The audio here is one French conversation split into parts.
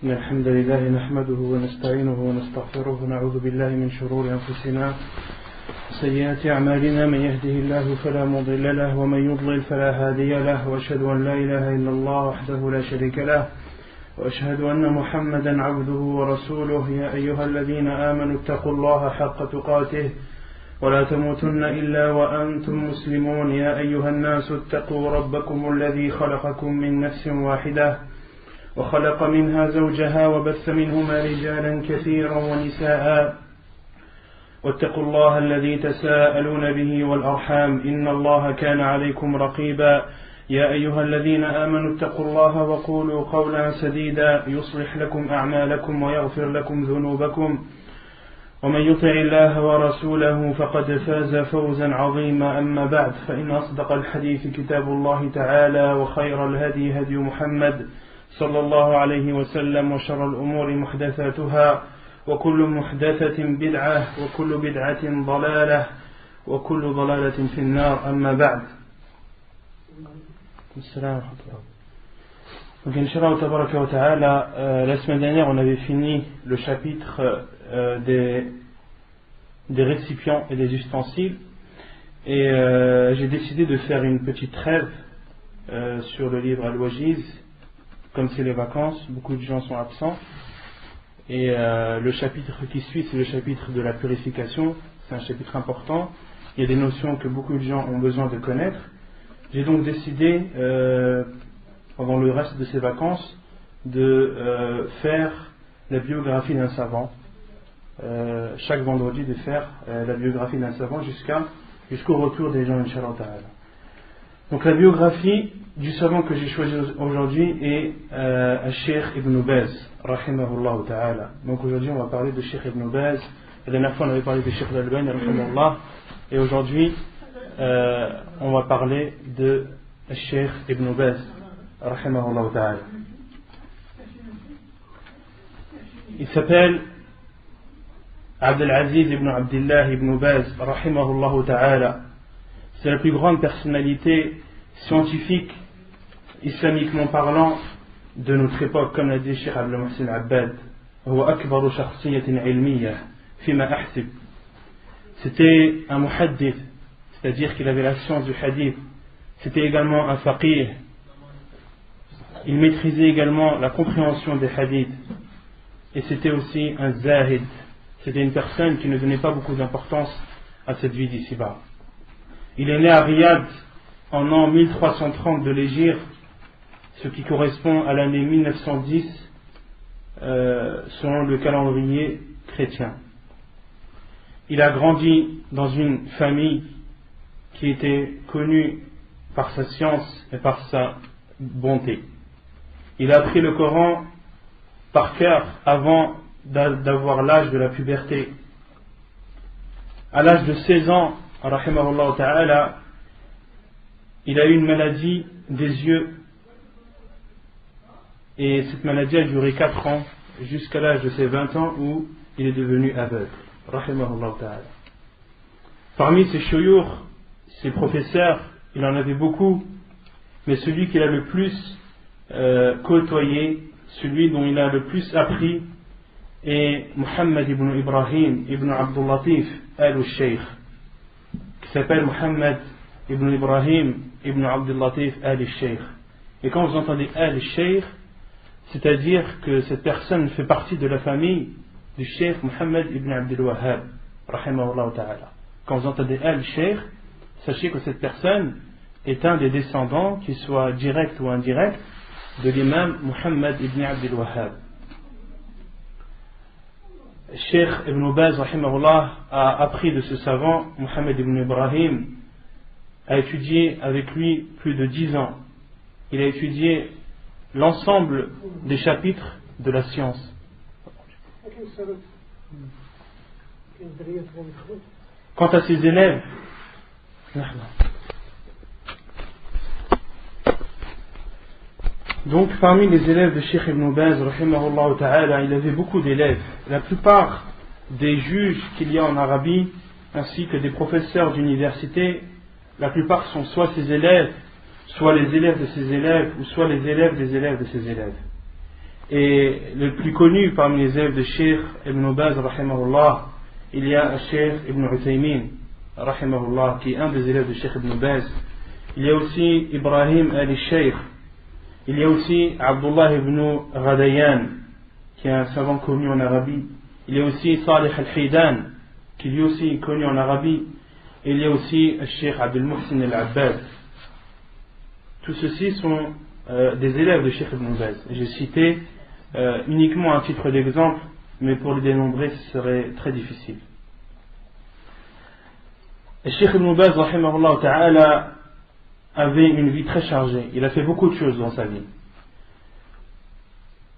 إن الحمد لله نحمده ونستعينه ونستغفره ونعوذ بالله من شرور أنفسنا وسيئات أعمالنا. من يهده الله فلا مضل له ومن يضلل فلا هادي له، وأشهد أن لا إله إلا الله وحده لا شريك له، وأشهد أن محمدا عبده ورسوله. يا أيها الذين آمنوا اتقوا الله حق تقاته ولا تموتن إلا وأنتم مسلمون. يا أيها الناس اتقوا ربكم الذي خلقكم من نفس واحدة وخلق منها زوجها وبث منهما رجالا كثيرا ونساء، واتقوا الله الذي تساءلون به والأرحام إن الله كان عليكم رقيبا. يا أيها الذين آمنوا اتقوا الله وقولوا قولا سديدا يصلح لكم أعمالكم ويغفر لكم ذنوبكم، ومن يطع الله ورسوله فقد فاز فوزا عظيما. أما بعد، فإن أصدق الحديث كتاب الله تعالى، وخير الهدي هدي محمد صلى الله عليه وسلم، وشر الأمور محدثاتها، وكل محدثة بدعة، وكل بدعة ضلالة، وكل ضلالة في النار. أما بعد. Donc, Inch'Allah Tabaraka wa Ta'ala, la semaine dernière, on avait fini le chapitre des récipients et des ustensiles, et j'ai décidé de faire une petite trêve sur le livre Al-Wajiz. Comme c'est les vacances, beaucoup de gens sont absents, et le chapitre qui suit, c'est le chapitre de la purification. C'est un chapitre important, il y a des notions que beaucoup de gens ont besoin de connaître. J'ai donc décidé, pendant le reste de ces vacances, de faire la biographie d'un savant, chaque vendredi de faire la biographie d'un savant jusqu'au retour des gens, Inch'Allah Ta'ala. Donc la biographie du savant que j'ai choisi aujourd'hui est Cheikh Ibn Baz, rahimahullah ta'ala. Donc aujourd'hui on va parler de Cheikh Ibn Baz. La dernière fois on avait parlé de Cheikh Al-Albani, rahimahullah, et aujourd'hui on va parler de Cheikh Ibn Baz, rahimahullah ta'ala. Il s'appelle Abdelaziz ibn Abdillah ibn Baz, rahimahullah ta'ala. C'est la plus grande personnalité scientifique, islamiquement parlant, de notre époque, comme l'a dit Cheikh Abdel Mohsin Abbad. C'était un muhaddith, c'est-à-dire qu'il avait la science du hadith. C'était également un faqih. Il maîtrisait également la compréhension des hadiths. Et c'était aussi un zahid. C'était une personne qui ne donnait pas beaucoup d'importance à cette vie d'ici-bas. Il est né à Riyad en l'an 1330 de l'Hégire, ce qui correspond à l'année 1910 selon le calendrier chrétien. Il a grandi dans une famille qui était connue par sa science et par sa bonté. Il a appris le Coran par cœur avant d'avoir l'âge de la puberté. À l'âge de 16 ans, rahimahullah ta'ala, il a eu une maladie des yeux, et cette maladie a duré 4 ans jusqu'à l'âge de ses 20 ans où il est devenu aveugle, rahimahullah ta'ala. Parmi ses shuyukh, ses professeurs, il en avait beaucoup, mais celui qu'il a le plus côtoyé, celui dont il a le plus appris, est Muhammad ibn Ibrahim ibn Abdul Latif al-Sheikh, qui s'appelle Muhammad ibn Ibrahim ibn Abdul Latif al-Sheikh. Et quand vous entendez al-Sheikh, c'est-à-dire que cette personne fait partie de la famille du Cheikh Muhammad ibn Abdul Wahhab, rahimahullah ta'ala. Quand vous entendez al-Sheikh, sachez que cette personne est un des descendants, qu'il soit direct ou indirect, de l'imam Muhammad ibn Abdul Wahhab. Cheikh Ibn Baz, rahimahullah, a appris de ce savant, Muhammad ibn Ibrahim, a étudié avec lui plus de 10 ans. Il a étudié l'ensemble des chapitres de la science. Quant à ses élèves, donc parmi les élèves de Cheikh Ibn Baz, rahimahullah ta'ala, il avait beaucoup d'élèves. La plupart des juges qu'il y a en Arabie, ainsi que des professeurs d'université, la plupart sont soit ses élèves, soit les élèves de ses élèves, ou soit les élèves des élèves de ses élèves. Et le plus connu parmi les élèves de Cheikh Ibn Baz, rahimahullah, il y a Cheikh Ibn Uthaymin, rahimahullah, qui est un des élèves de Cheikh Ibn Baz. Il y a aussi Ibrahim al-Sheikh. Il y a aussi Abdullah ibn Ghadayan, qui est un savant connu en Arabie. Il y a aussi Salih al-Hidan, qui lui aussi est connu en Arabie. Et il y a aussi le Cheikh Abdel Muhsin al-Abbad. Tous ceux-ci sont des élèves de Cheikh Ibn Baz. J'ai cité uniquement un titre d'exemple, mais pour les dénombrer ce serait très difficile. Le Cheikh Ibn Baz, rahimahullah ta'ala, avait une vie très chargée. Il a fait beaucoup de choses dans sa vie.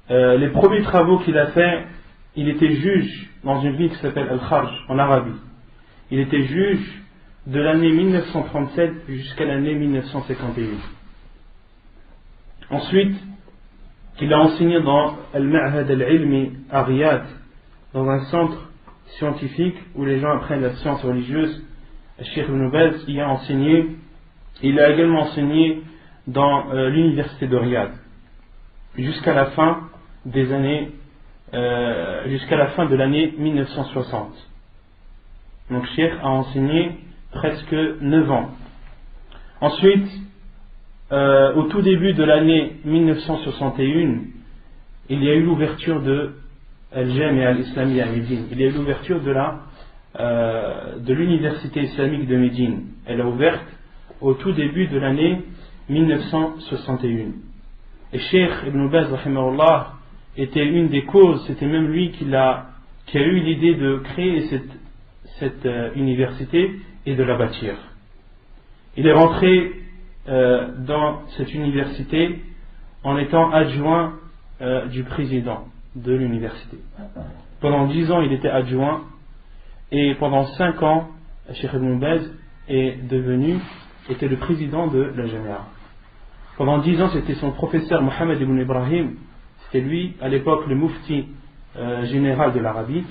Les premiers travaux qu'il a fait, il était juge dans une ville qui s'appelle Al-Kharj, en Arabie. Il était juge de l'année 1937 jusqu'à l'année 1951. Ensuite, il a enseigné dans Al-Ma'had al-Ilmi à Riyad, dans un centre scientifique où les gens apprennent la science religieuse. Le Cheikh Ibn Baz y a enseigné. Il a également enseigné dans l'université de Riyad jusqu'à la fin des années, jusqu'à la fin de l'année 1960. Donc Cheikh a enseigné presque 9 ans. Ensuite, au tout début de l'année 1961, il y a eu l'ouverture de Al-Jamia al-Islamiyya à Médine. Il y a eu l'ouverture de l'université islamique de Médine. Elle a ouvert au tout début de l'année 1961. Et Cheikh Ibn Baz, rahimahullah, était une des causes, c'était même lui qui a eu l'idée de créer cette université et de la bâtir. Il est rentré dans cette université en étant adjoint du président de l'université. Pendant 10 ans, il était adjoint, et pendant 5 ans, Cheikh Ibn Baz était le président de la Jamia. Pendant 10 ans, c'était son professeur Mohammed ibn Ibrahim. C'était lui, à l'époque, le mufti général de l'Arabie.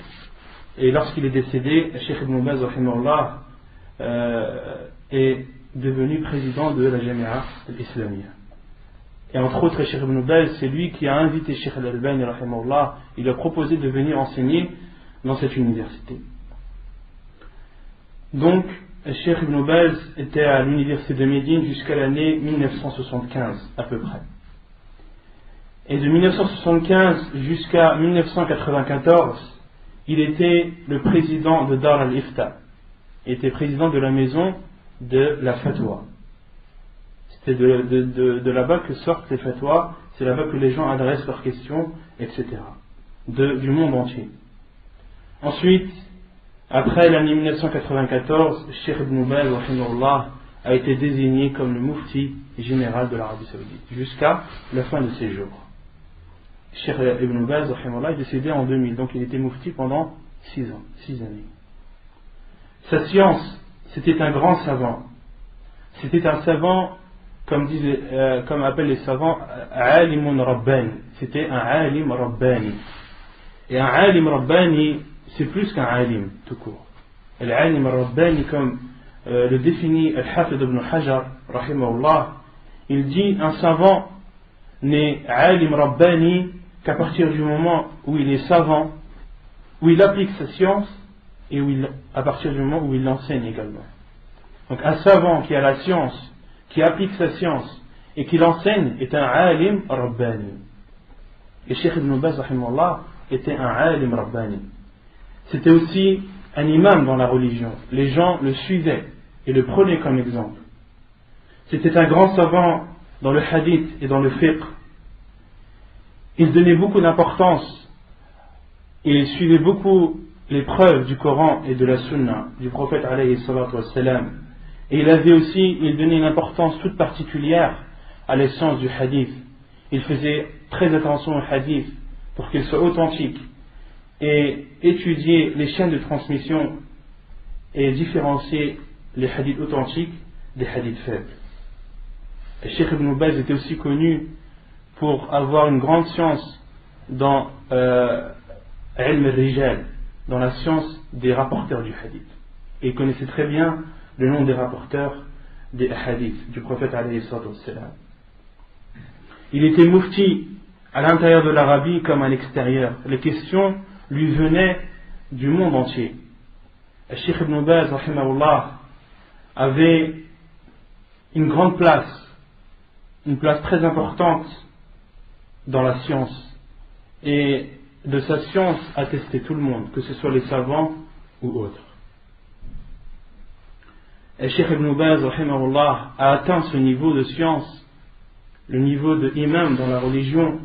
Et lorsqu'il est décédé, Cheikh Ibn Baz, rahimahullah, est devenu président de la Jamia al-Islamiyya. Et entre autres, Cheikh Ibn Baz, c'est lui qui a invité Cheikh al-Albani, rahimahullah. Il a proposé de venir enseigner dans cette université. Donc, Cheikh Ibn Baz était à l'université de Médine jusqu'à l'année 1975 à peu près. Et de 1975 jusqu'à 1994, il était le président de Dar al-Ifta. Il était président de la maison de la fatwa. C'était de là-bas que sortent les fatwas, c'est là-bas que les gens adressent leurs questions, etc. Du monde entier. Ensuite, après l'année 1994, Cheikh Ibn Baz, rahimahullah, a été désigné comme le mufti général de l'Arabie Saoudite jusqu'à la fin de ses jours. Cheikh Ibn Baz, rahimahullah, est décédé en 2000, donc il était mufti pendant 6 années. Sa science, c'était un grand savant. C'était un savant, comme appellent les savants, alimun rabbani. C'était un alim rabbani. Et un alim rabbani, c'est plus qu'un alim, tout court. L'alim rabbani, comme le définit Al-Hafid ibn Hajar, rahimahullah, il dit un savant n'est alim rabbani qu'à partir du moment où il est savant, où il applique sa science, et à partir du moment où il l'enseigne également. Donc un savant qui a la science, qui applique sa science, et qui l'enseigne, est un alim rabbani. Et Cheikh Ibn Baz, rahimahullah, était un alim rabbani. C'était aussi un imam dans la religion. Les gens le suivaient et le prenaient comme exemple. C'était un grand savant dans le hadith et dans le fiqh. Il donnait beaucoup d'importance et il suivait beaucoup les preuves du Coran et de la Sunna du prophète alayhi salatu wassalam. Et il donnait une importance toute particulière à l'essence du hadith. Il faisait très attention au hadith pour qu'il soit authentique et étudier les chaînes de transmission et différencier les hadiths authentiques des hadiths faibles. Et Cheikh Ibn Baz était aussi connu pour avoir une grande science dans ilm al-rijal, dans la science des rapporteurs du hadith. Et il connaissait très bien le nom des rapporteurs des hadiths du prophète alayhi salatu wassalam. Il était mufti à l'intérieur de l'Arabie comme à l'extérieur. Les questions lui venaient du monde entier. Le Cheikh Ibn Baz, rahimahullah, avait une grande place, une place très importante dans la science. Et de sa science attestait tout le monde, que ce soit les savants ou autres. Et Cheikh Ibn Baz, rahimahullah, a atteint ce niveau de science, le niveau de imam dans la religion,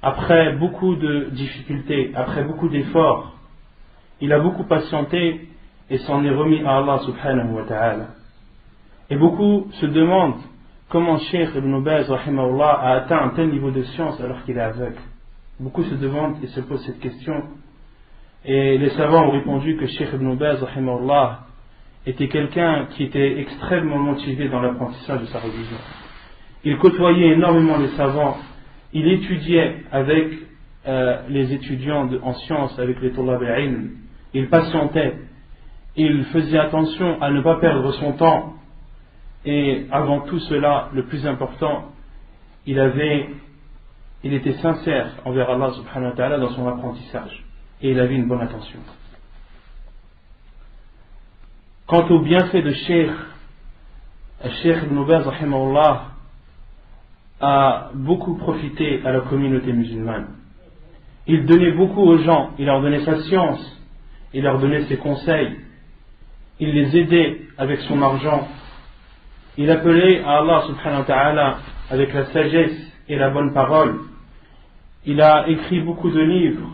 après beaucoup de difficultés, après beaucoup d'efforts. Il a beaucoup patienté et s'en est remis à Allah subhanahu wa ta'ala. Et beaucoup se demandent comment Cheikh Ibn Baz, rahimahullah, a atteint un tel niveau de science alors qu'il est aveugle. Beaucoup se demandent et se posent cette question. Et les savants ont répondu que Cheikh Ibn Baz, rahimahullah, était quelqu'un qui était extrêmement motivé dans l'apprentissage de sa religion. Il côtoyait énormément les savants, il étudiait avec les étudiants en sciences, avec les Tullab al-Ilm, il patientait, il faisait attention à ne pas perdre son temps, et avant tout cela, le plus important, il était sincère envers Allah subhanahu wa ta'ala dans son apprentissage, et il avait une bonne attention. Quant au bienfait de Cheikh Ibn Baz, rahimahullah, a beaucoup profité à la communauté musulmane. Il donnait beaucoup aux gens, il leur donnait sa science, il leur donnait ses conseils, il les aidait avec son argent, il appelait à Allah subhanahu wa ta'ala avec la sagesse et la bonne parole. Il a écrit beaucoup de livres,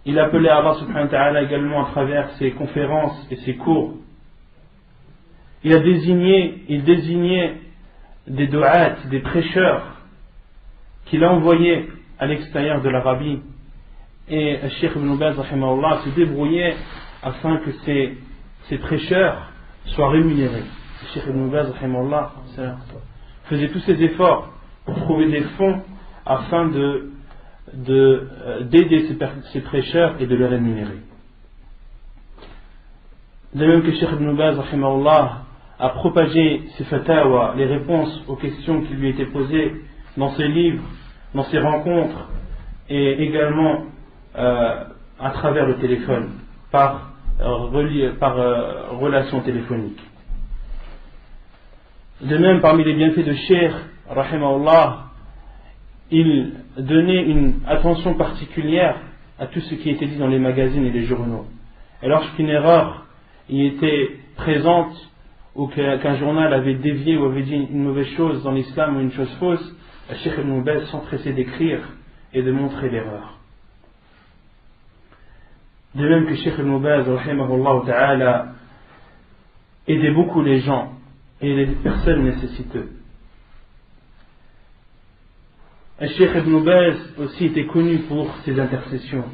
il appelait à Allah subhanahu wa ta'ala également à travers ses conférences et ses cours. Il désignait des du'at, des prêcheurs qu'il a envoyés à l'extérieur de l'Arabie, et Cheikh Ibn Baz, rahimahullah, se débrouillait afin que ces prêcheurs soient rémunérés. Cheikh Ibn Baz, rahimahullah, faisait tous ses efforts pour trouver des fonds afin d'aider ces prêcheurs et de les rémunérer. De même que Cheikh Ibn Baz, rahimahullah, a propagé ses fatawa, les réponses aux questions qui lui étaient posées dans ses livres, dans ses rencontres, et également à travers le téléphone, par relation téléphonique. De même, parmi les bienfaits de Cheikh, rahimahullah, il donnait une attention particulière à tout ce qui était dit dans les magazines et les journaux. Et lorsqu'une erreur y était présente, ou qu'un journal avait dévié ou avait dit une mauvaise chose dans l'islam ou une chose fausse, le Cheikh Ibn Baz s'empressait d'écrire et de montrer l'erreur. De même que Cheikh Ibn Baz, rahimahullah ta'ala, aidait beaucoup les gens et les personnes nécessiteuses. Le Cheikh Ibn Baz aussi était connu pour ses intercessions.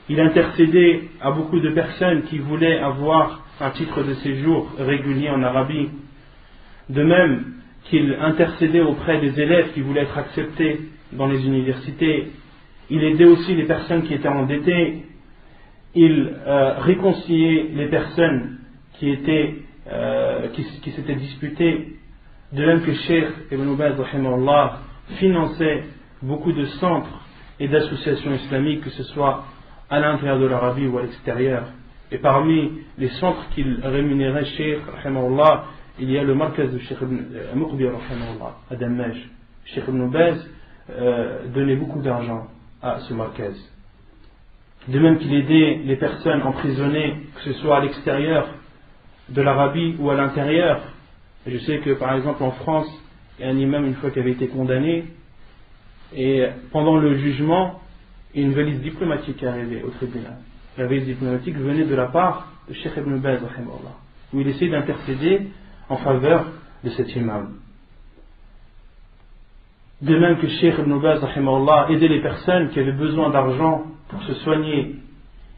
Il intercédait à beaucoup de personnes qui voulaient avoir un titre de séjour régulier en Arabie. De même qu'il intercédait auprès des élèves qui voulaient être acceptés dans les universités. Il aidait aussi les personnes qui étaient endettées. Il réconciliait les personnes qui s'étaient disputées. De même que Cheikh Ibn Baz, rahimahullah, finançait beaucoup de centres et d'associations islamiques, que ce soit à l'intérieur de l'Arabie ou à l'extérieur. Et parmi les centres qu'il rémunérait, Cheikh, rahimahullah, il y a le markaz de Cheikh Muqbil, rahimahullah, à Dammaj. Cheikh Ibn Baz donnait beaucoup d'argent à ce markaz. De même qu'il aidait les personnes emprisonnées, que ce soit à l'extérieur de l'Arabie ou à l'intérieur. Et je sais que par exemple en France, il y a un imam une fois qui avait été condamné, et pendant le jugement, une valise diplomatique est arrivée au tribunal. La valise diplomatique venait de la part de Cheikh Ibn Baz, rahimahullah, où il essayait d'intercéder en faveur de cet imam. De même que Cheikh Ibn Baz, rahimahullah, aidait les personnes qui avaient besoin d'argent pour se soigner.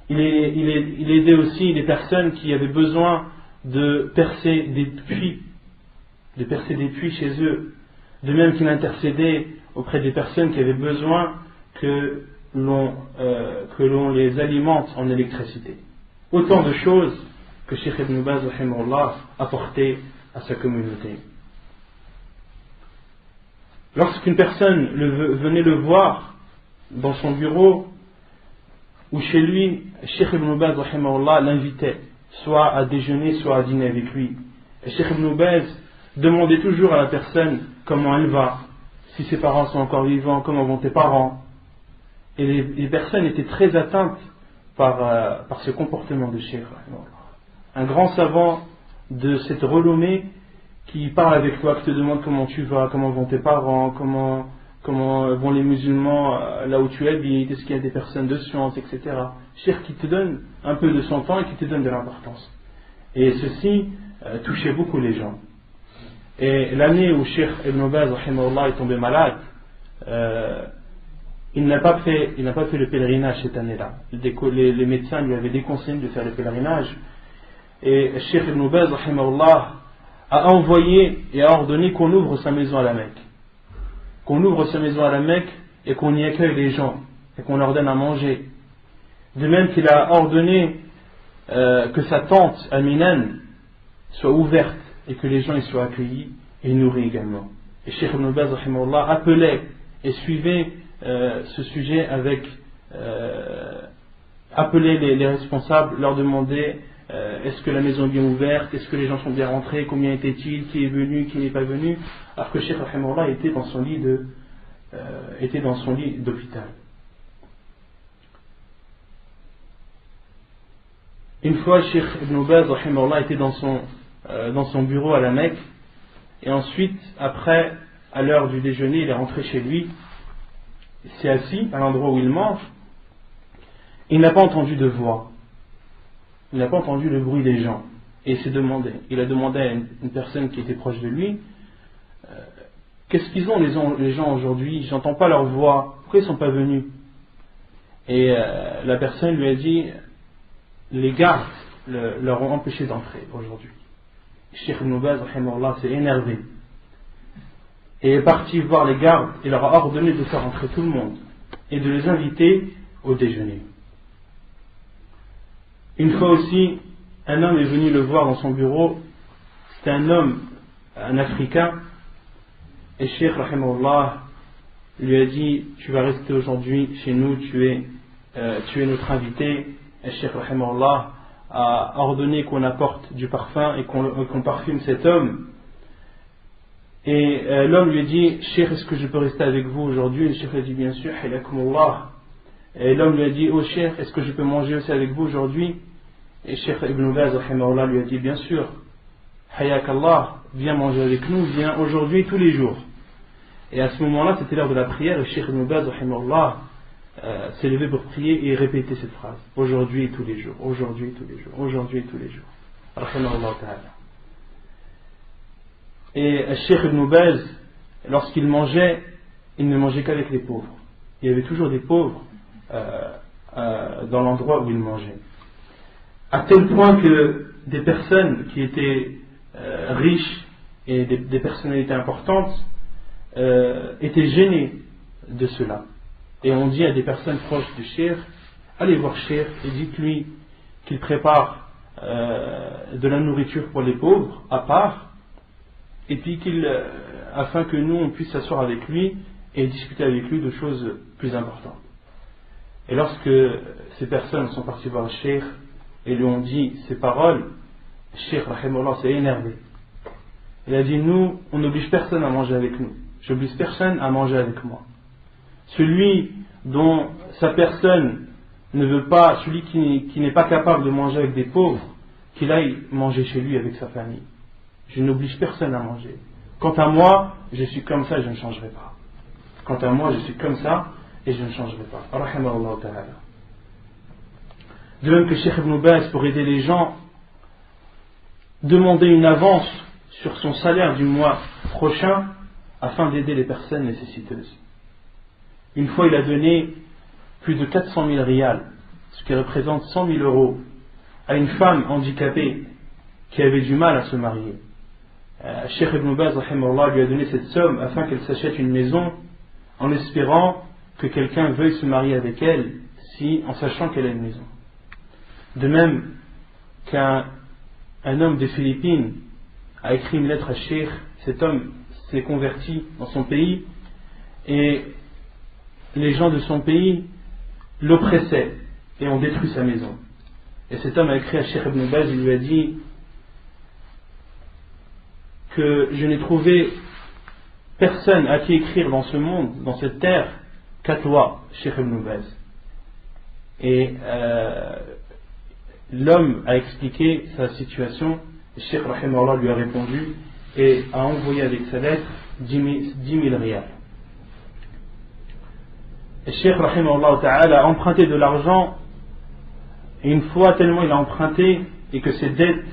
Il aidait aussi les personnes qui avaient besoin de percer des puits chez eux. De même qu'il intercédait auprès des personnes qui avaient besoin que l'on les alimente en électricité. Autant de choses que Cheikh Ibn Baz, rahimahullah, apportait à sa communauté. Lorsqu'une personne venait le voir dans son bureau, où chez lui, Cheikh Ibn Baz rahimahullah l'invitait, soit à déjeuner, soit à dîner avec lui. Et Cheikh Ibn Baz demandait toujours à la personne comment elle va, si ses parents sont encore vivants, comment vont tes parents. Et les personnes étaient très atteintes par ce comportement de Cheikh. Un grand savant de cette renommée qui parle avec toi, qui te demande comment tu vas, comment vont tes parents, comment vont les musulmans là où tu habites, est-ce qu'il y a des personnes de science, etc. Cheikh qui te donne un peu de son temps et qui te donne de l'importance. Et ceci touchait beaucoup les gens. Et l'année où Cheikh Ibn Baz est tombé malade, il n'a pas fait le pèlerinage cette année-là. Les médecins lui avaient déconseillé de faire le pèlerinage. Et Cheikh Ibn Baz a envoyé et a ordonné qu'on ouvre sa maison à la Mecque. Qu'on ouvre sa maison à la Mecque et qu'on y accueille les gens et qu'on leur donne à manger. De même qu'il a ordonné que sa tente à Minan soit ouverte et que les gens y soient accueillis et nourris également. Et Cheikh Ibn Baz appelait et suivait ce sujet avec appeler les responsables, leur demander est-ce que la maison est bien ouverte, est-ce que les gens sont bien rentrés, combien était-il, qui est venu, qui n'est pas venu, alors que Cheikh rahimahullah était dans son lit d'hôpital. Une fois, Cheikh Ibn Baz rahimahullah était dans son bureau à la Mecque, et ensuite, après, à l'heure du déjeuner, il est rentré chez lui, il s'est assis à l'endroit où il mange, il n'a pas entendu de voix. Il n'a pas entendu le bruit des gens. Et il a demandé à une personne qui était proche de lui, qu'est-ce qu'ils ont les gens aujourd'hui? J'entends pas leur voix, pourquoi ils ne sont pas venus? Et la personne lui a dit, les gardes leur ont empêché d'entrer aujourd'hui. Cheikh Ibn Baz s'est énervé et est parti voir les gardes et leur a ordonné de faire entrer tout le monde et de les inviter au déjeuner. Une fois aussi, un homme est venu le voir dans son bureau. C'était un Africain, et Cheikh rahimahullah lui a dit, tu vas rester aujourd'hui chez nous, tu es notre invité. Et Cheikh rahimahullah a ordonné qu'on apporte du parfum et qu'on parfume cet homme. Et l'homme lui a dit, Cheikh, est-ce que je peux rester avec vous aujourd'hui? Et le Cheikh a dit, bien sûr, hilakumullah. Et l'homme lui a dit, oh Cheikh, est-ce que je peux manger aussi avec vous aujourd'hui? Et Cheikh Ibn Baz rahimahullah lui a dit, bien sûr, hayakallah, viens manger avec nous, viens aujourd'hui tous les jours. Et à ce moment-là, c'était l'heure de la prière, et Cheikh Ibn Baz rahimahullah s'est levé pour prier et répéter cette phrase, aujourd'hui et tous les jours, aujourd'hui et tous les jours, aujourd'hui et tous les jours. Rahimahullah ta'ala. Et Cheikh Ibn Baz, lorsqu'il mangeait, il ne mangeait qu'avec les pauvres. Il y avait toujours des pauvres dans l'endroit où il mangeait. À tel point que des personnes qui étaient riches et des personnalités importantes étaient gênées de cela. Et on dit à des personnes proches du Cheikh, allez voir Cheikh et dites-lui qu'il prépare de la nourriture pour les pauvres à part, et puis afin que nous on puisse s'asseoir avec lui et discuter avec lui de choses plus importantes. Et lorsque ces personnes sont parties voir le Cheikh et lui ont dit ces paroles, le Cheikh rahimahullah s'est énervé. Il a dit, nous on n'oblige personne à manger avec nous, j'oblige personne à manger avec moi. Celui dont sa personne ne veut pas, celui qui n'est pas capable de manger avec des pauvres, qu'il aille manger chez lui avec sa famille. Je n'oblige personne à manger. Quant à moi, je suis comme ça et je ne changerai pas. Quant à moi, je suis comme ça et je ne changerai pas. Rahimahullah ta'ala. De même que Cheikh Ibn Baz, pour aider les gens, demandait une avance sur son salaire du mois prochain afin d'aider les personnes nécessiteuses. Une fois, il a donné plus de 400 000 riyals, ce qui représente 100 000 euros, à une femme handicapée qui avait du mal à se marier. Cheikh Ibn Baz rahimahullah, lui a donné cette somme afin qu'elle s'achète une maison en espérant que quelqu'un veuille se marier avec elle en sachant qu'elle a une maison. De même qu'un homme des Philippines a écrit une lettre à Cheikh, cet homme s'est converti dans son pays et les gens de son pays l'oppressaient et ont détruit sa maison. Et cet homme a écrit à Cheikh Ibn Baz, il lui a dit que je n'ai trouvé personne à qui écrire dans ce monde, dans cette terre, qu'à toi, Cheikh Ibn Baz. Et l'homme a expliqué sa situation, et Cheikh Rahimahullah lui a répondu et a envoyé avec sa lettre 10 000 riyals. Et Cheikh Rahimahullah Ta'ala a emprunté de l'argent, et une fois tellement il a emprunté et que ses dettes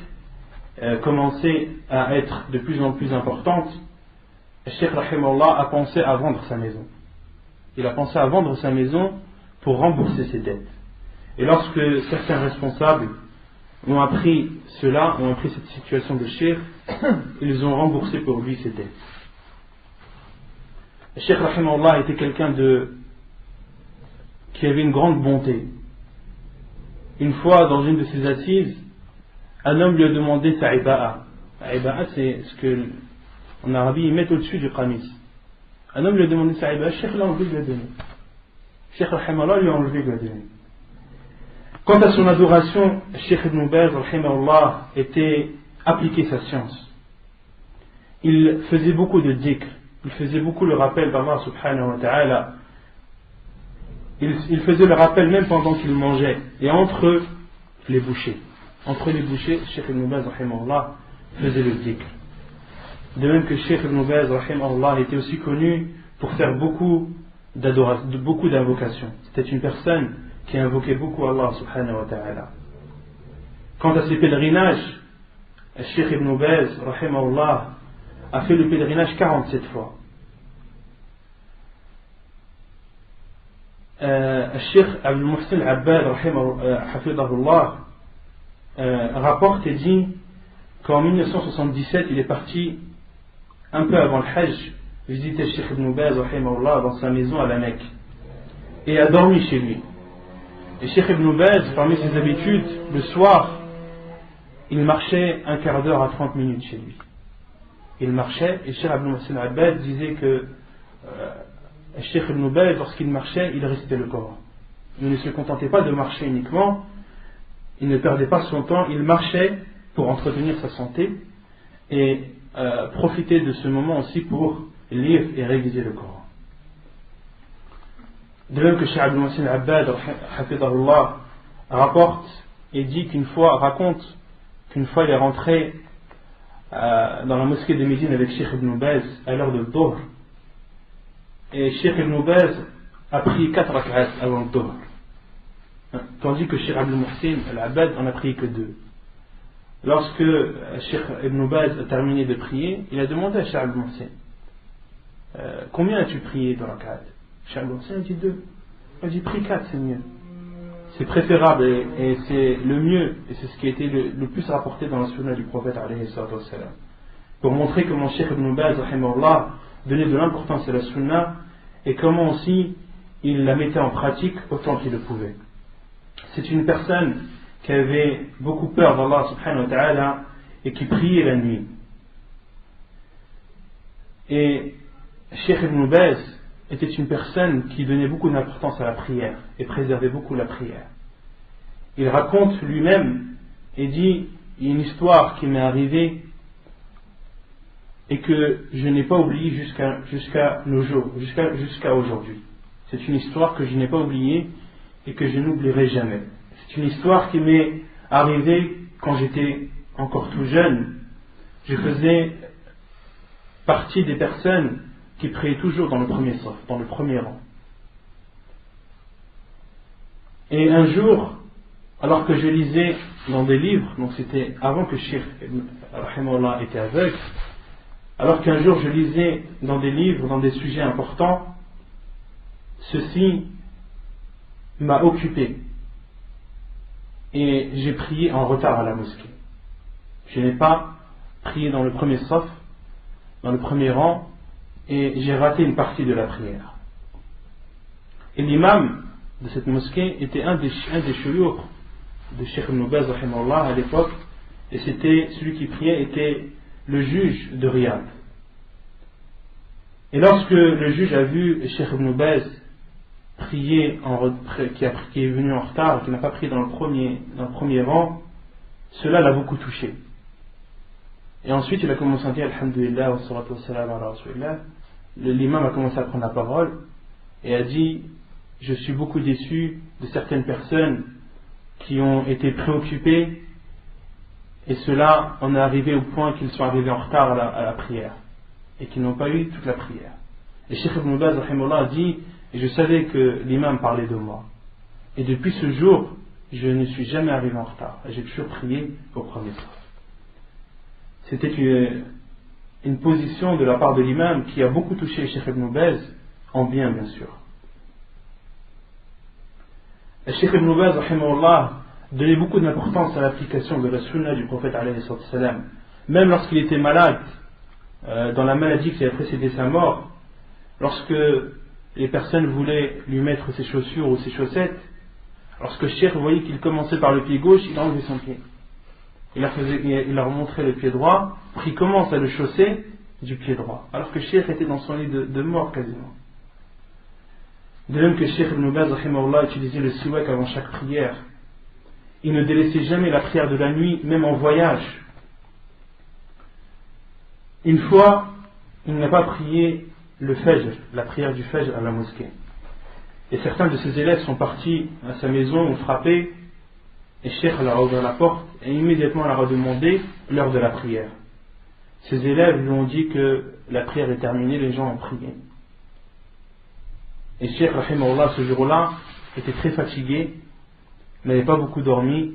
commençaient à être de plus en plus importantes, Cheikh Rahimahullah a pensé à vendre sa maison. Il a pensé à vendre sa maison pour rembourser ses dettes. Et lorsque certains responsables ont appris cela, ont appris cette situation de Cheikh, ils ont remboursé pour lui ses dettes. Cheikh Rahimahullah était quelqu'un qui avait une grande bonté. Une fois, dans une de ses assises, un homme lui a demandé sa iba'a. La iba'a, c'est ce que en Arabie ils mettent au-dessus du qamis. Un homme lui a demandé sa iba'a, Cheikh l'a enlevé, lui a donné. Cheikh Rahimahullah lui a enlevé, lui a donné. Quant à son adoration, Cheikh Ibn Baz Rahimahullah était appliqué sa science. Il faisait beaucoup de dhikr, il faisait beaucoup le rappel d'Allah subhanahu wa ta'ala. Il faisait le rappel même pendant qu'il mangeait et entre les bouchées. Entre les bouchées, Cheikh Ibn Baz Rahimahullah faisait le dhikr. De même que Cheikh Ibn Baz Rahimahullah était aussi connu pour faire beaucoup d'invocations. C'était une personne qui invoquait beaucoup Allah subhanahu wa ta'ala. Quant à ses pèlerinages, Cheikh Ibn Baz Rahimahullah a fait le pèlerinage 47 fois. Cheikh Abdul Muhsin Abbad Hafidahullah rapporte et dit qu'en 1977 il est parti un peu avant le Hajj visiter Cheikh Ibn Baz Rahimahullah dans sa maison à la Mecque et a dormi chez lui. Et Cheikh Ibn Baz, parmi ses habitudes, le soir il marchait un quart d'heure à 30 minutes chez lui. Il marchait et Cheikh Abdul Muhsin Abbad disait que Cheikh Ibn Baz, lorsqu'il marchait, il récitait le Coran. Il ne se contentait pas de marcher uniquement, il ne perdait pas son temps, il marchait pour entretenir sa santé et profiter de ce moment aussi pour lire et réviser le Coran. De même que Cheikh Abdul Muhsin Abbad Hafidahullah raconte qu'une fois il est rentré dans la mosquée de Médine avec Cheikh Ibn Baz à l'heure de Dhuhr. Et Cheikh Ibn Baz a prié 4 rak'at avant le Dhuhr, tandis que Cheikh Abdul Muhsin Al-Abbad en a prié que 2. Lorsque Cheikh Ibn Baz a terminé de prier, il a demandé à Cheikh Abdul Muhsin combien as-tu prié de rak'at? Cheikh Abdul Muhsin a dit 2. Il a dit prie 4, c'est mieux, c'est préférable et c'est le mieux, et c'est ce qui a été le plus rapporté dans la sunna du prophète alayhi salatu wassalam, pour montrer comment Cheikh Ibn Baz rahimahullah donnait de l'importance à la sunna et comment aussi il la mettait en pratique autant qu'il le pouvait. C'est une personne qui avait beaucoup peur d'Allah subhanahu wa ta'ala et qui priait la nuit. Et Cheikh Ibn Baz était une personne qui donnait beaucoup d'importance à la prière et préservait beaucoup la prière. Il raconte lui-même et dit, il y a une histoire qui m'est arrivée et que je n'ai pas oublié jusqu'à nos jours, jusqu'à aujourd'hui. C'est une histoire que je n'ai pas oubliée et que je n'oublierai jamais. C'est une histoire qui m'est arrivée quand j'étais encore tout jeune. Je faisais partie des personnes qui priaient toujours dans le premier saf, dans le premier rang. Et un jour, alors que je lisais dans des livres, donc c'était avant que Cheikh Rahimahullah était aveugle, alors qu'un jour je lisais dans des livres, dans des sujets importants, ceci m'a occupé et j'ai prié en retard à la mosquée. Je n'ai pas prié dans le premier saf, dans le premier rang, et j'ai raté une partie de la prière. Et l'imam de cette mosquée était un des shuyukh de Cheikh Ibn Baz rahimahullah à l'époque, et c'était celui qui priait était le juge de Riyad. Et lorsque le juge a vu Cheikh Ibn Baz prié qui est venu en retard, qui n'a pas prié dans le premier rang, cela l'a beaucoup touché. Et ensuite il a commencé à dire Alhamdulillah wa salatu wa salam ala rasulillah. L'imam a commencé à prendre la parole et a dit: je suis beaucoup déçu de certaines personnes qui ont été préoccupées, et cela en est arrivé au point qu'ils sont arrivés en retard à la prière et qu'ils n'ont pas eu toute la prière. Et Cheikh Ibn Baz rahimahullah a dit: et je savais que l'imam parlait de moi, et depuis ce jour je ne suis jamais arrivé en retard, et j'ai toujours prié au premier saf. C'était une position de la part de l'imam qui a beaucoup touché Cheikh Ibn Baz, en bien sûr. Et Cheikh Ibn Baz rahimahullah donnait beaucoup d'importance à l'application de la sunna du prophète alayhi salam. Même lorsqu'il était malade, dans la maladie qui a précédé sa mort, lorsque les personnes voulaient lui mettre ses chaussures ou ses chaussettes, lorsque le cheikh voyait qu'il commençait par le pied gauche, il a enlevé son pied. Il leur montrait le pied droit, puis il commence à le chausser du pied droit, alors que le cheikh était dans son lit de mort quasiment. De même que le cheikh Ibn Baz rahimahullah utilisait le siwak avant chaque prière. Il ne délaissait jamais la prière de la nuit, même en voyage. Une fois, il n'a pas prié le Fajr, la prière du Fajr à la mosquée. Et certains de ses élèves sont partis à sa maison, ont frappé, et Cheikh leur a ouvert la porte, et immédiatement leur a demandé l'heure de la prière. Ses élèves lui ont dit que la prière est terminée, les gens ont prié. Et Cheikh rahimahullah ce jour-là était très fatigué, n'avait pas beaucoup dormi,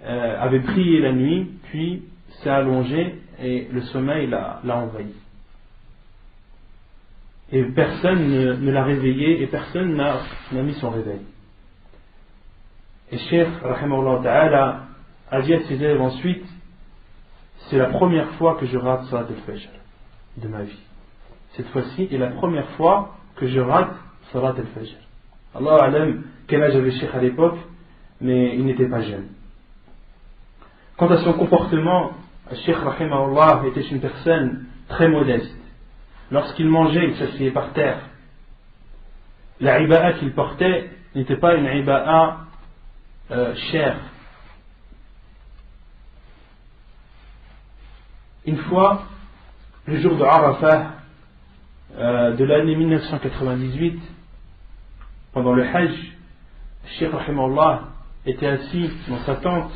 avait prié la nuit, puis s'est allongé et le sommeil l'a envahi. Et personne ne l'a réveillé et personne n'a mis son réveil. Et Cheikh rahimahullah ta'ala a dit à ses élèves ensuite: c'est la première fois que je rate Salat al-Fajr de ma vie. Cette fois-ci est la première fois que je rate Salat al-Fajr. Allah alam quel âge avait le Cheikh à l'époque, mais il n'était pas jeune. Quant à son comportement, le Cheikh rahimahullah était une personne très modeste. Lorsqu'il mangeait, il s'asseyait par terre. La iba'a qu'il portait n'était pas une iba'a chère. Une fois, le jour de Arafah de l'année 1998, pendant le Hajj, le Cheikh rahimahullah était assis dans sa tente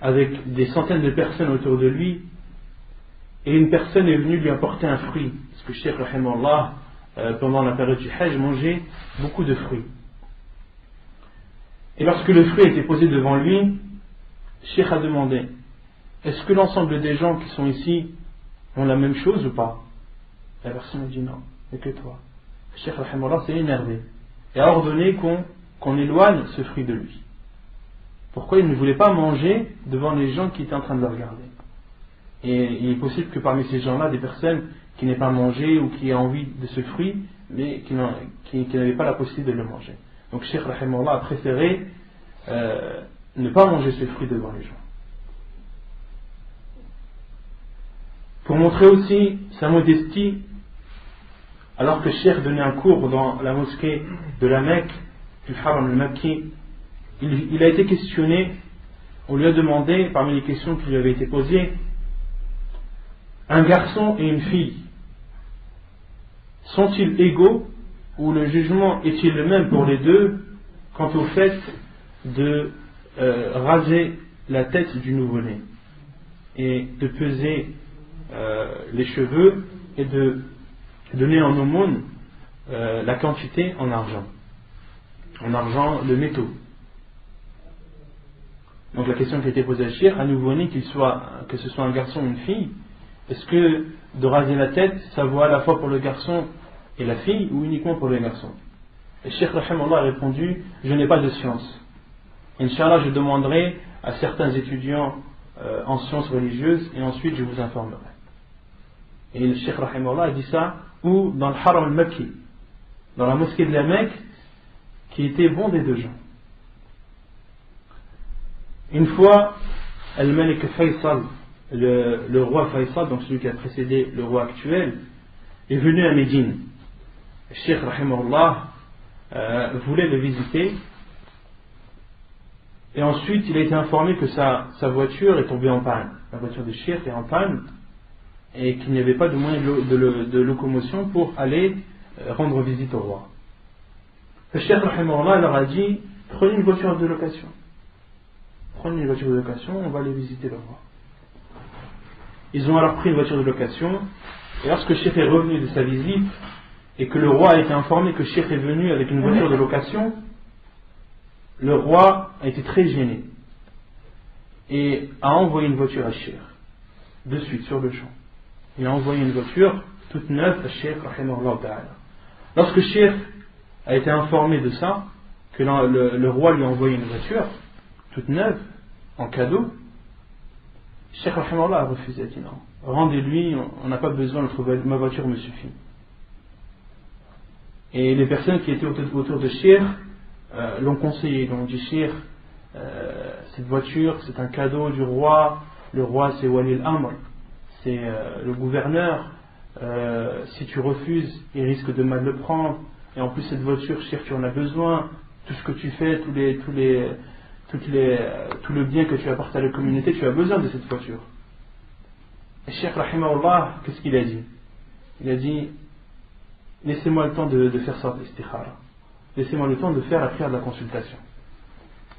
avec des centaines de personnes autour de lui, et une personne est venue lui apporter un fruit, parce que le Cheikh rahimahullah pendant la période du Hajj mangeait beaucoup de fruits. Et lorsque le fruit a été posé devant lui, le Cheikh a demandé: est-ce que l'ensemble des gens qui sont ici ont la même chose ou pas? La personne a dit non, mais que toi. Le Cheikh rahimahullah s'est énervé et a ordonné qu'on éloigne ce fruit de lui. Pourquoi? Il ne voulait pas manger devant les gens qui étaient en train de le regarder. Et il est possible que parmi ces gens-là, des personnes qui n'aient pas mangé ou qui aient envie de ce fruit, mais qui n'avaient pas la possibilité de le manger. Donc Cheikh rahimahullah a préféré ne pas manger ce fruit devant les gens. Pour montrer aussi sa modestie, alors que Cheikh donnait un cours dans la mosquée de la Mecque, du Haram al-Makki, il a été questionné. On lui a demandé, parmi les questions qui lui avaient été posées: un garçon et une fille, sont-ils égaux, ou le jugement est-il le même pour les deux quant au fait de raser la tête du nouveau-né et de peser les cheveux et de donner en aumône la quantité en argent de métaux? Donc la question qui a été posée à Cheikh: un nouveau-né, que ce soit un garçon ou une fille, est-ce que de raser la tête, ça vaut à la fois pour le garçon et la fille, ou uniquement pour le garçon? Et Cheikh rahimahullah a répondu: je n'ai pas de science. Inch'Allah, je demanderai à certains étudiants en sciences religieuses, et ensuite je vous informerai. Et le Cheikh rahimahullah a dit ça ou dans le Haram al-Makki, dans la mosquée de la Mecque, qui était bondée de gens. Une fois, Al-Malik Faisal, le roi Faisal, donc celui qui a précédé le roi actuel, est venu à Médine. Le Cheikh rahimahullah voulait le visiter, et ensuite il a été informé que sa voiture est tombée en panne. La voiture du cheikh est en panne et qu'il n'y avait pas de moyen de locomotion pour aller rendre visite au roi. Le cheikh rahimahullah leur a dit: prenez une voiture de location. Prenez une voiture de location, on va aller visiter le roi. Ils ont alors pris une voiture de location, et lorsque le cheikh est revenu de sa visite et que le roi a été informé que le cheikh est venu avec une voiture de location, le roi a été très gêné et a envoyé une voiture à cheikh de suite sur le champ. Il a envoyé une voiture toute neuve à cheikh rahimahullah ta'ala. Lorsque le cheikh a été informé de ça, que le roi lui a envoyé une voiture toute neuve en cadeau, cheikh rahimahullah a refusé. Il a dit: non, rendez-lui, on n'a pas besoin, ma voiture me suffit. Et les personnes qui étaient autour de cheikh l'ont conseillé. Ils ont dit: cheikh, cette voiture c'est un cadeau du roi, le roi c'est Wali al-Amr, c'est le gouverneur, si tu refuses il risque de mal le prendre, et en plus cette voiture cheikh tu en as besoin, tout ce que tu fais, tout le bien que tu apportes à la communauté, tu as besoin de cette voiture. Et cheikh rahimahullah, qu'est-ce qu'il a dit? Il a dit: laissez-moi le temps de faire ça, l'istikhara. Laissez-moi le temps de faire la prière de la consultation.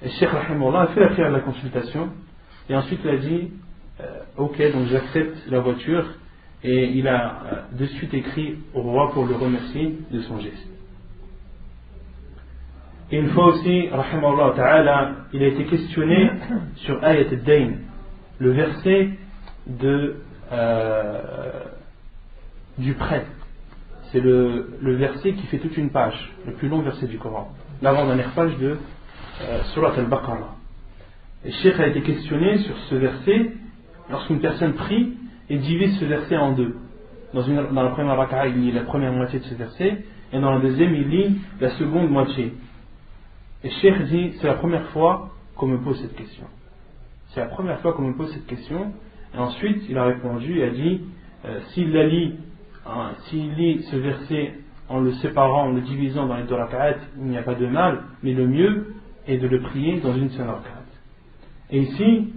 Et cheikh rahimahullah a fait la prière de la consultation, et ensuite il a dit: ok, donc j'accepte la voiture, et il a de suite écrit au roi pour le remercier de son geste. Et une fois aussi, rahimahullah ta'ala, il a été questionné sur Ayat al-Dayn, le verset du prêt. C'est le verset qui fait toute une page, le plus long verset du Coran, l'avant-dernière page de Surat al-Baqarah. Et Cheikh a été questionné sur ce verset lorsqu'une personne prie et divise ce verset en deux. Dans la première raka'a, il lit la première moitié de ce verset, et dans la deuxième, il lit la seconde moitié. Et Cheikh dit: c'est la première fois qu'on me pose cette question. C'est la première fois qu'on me pose cette question. Et ensuite, il a répondu et a dit: s'il lit ce verset en le séparant, en le divisant dans les deux raka'at, il n'y a pas de mal, mais le mieux est de le prier dans une seule raka'at. Et ici,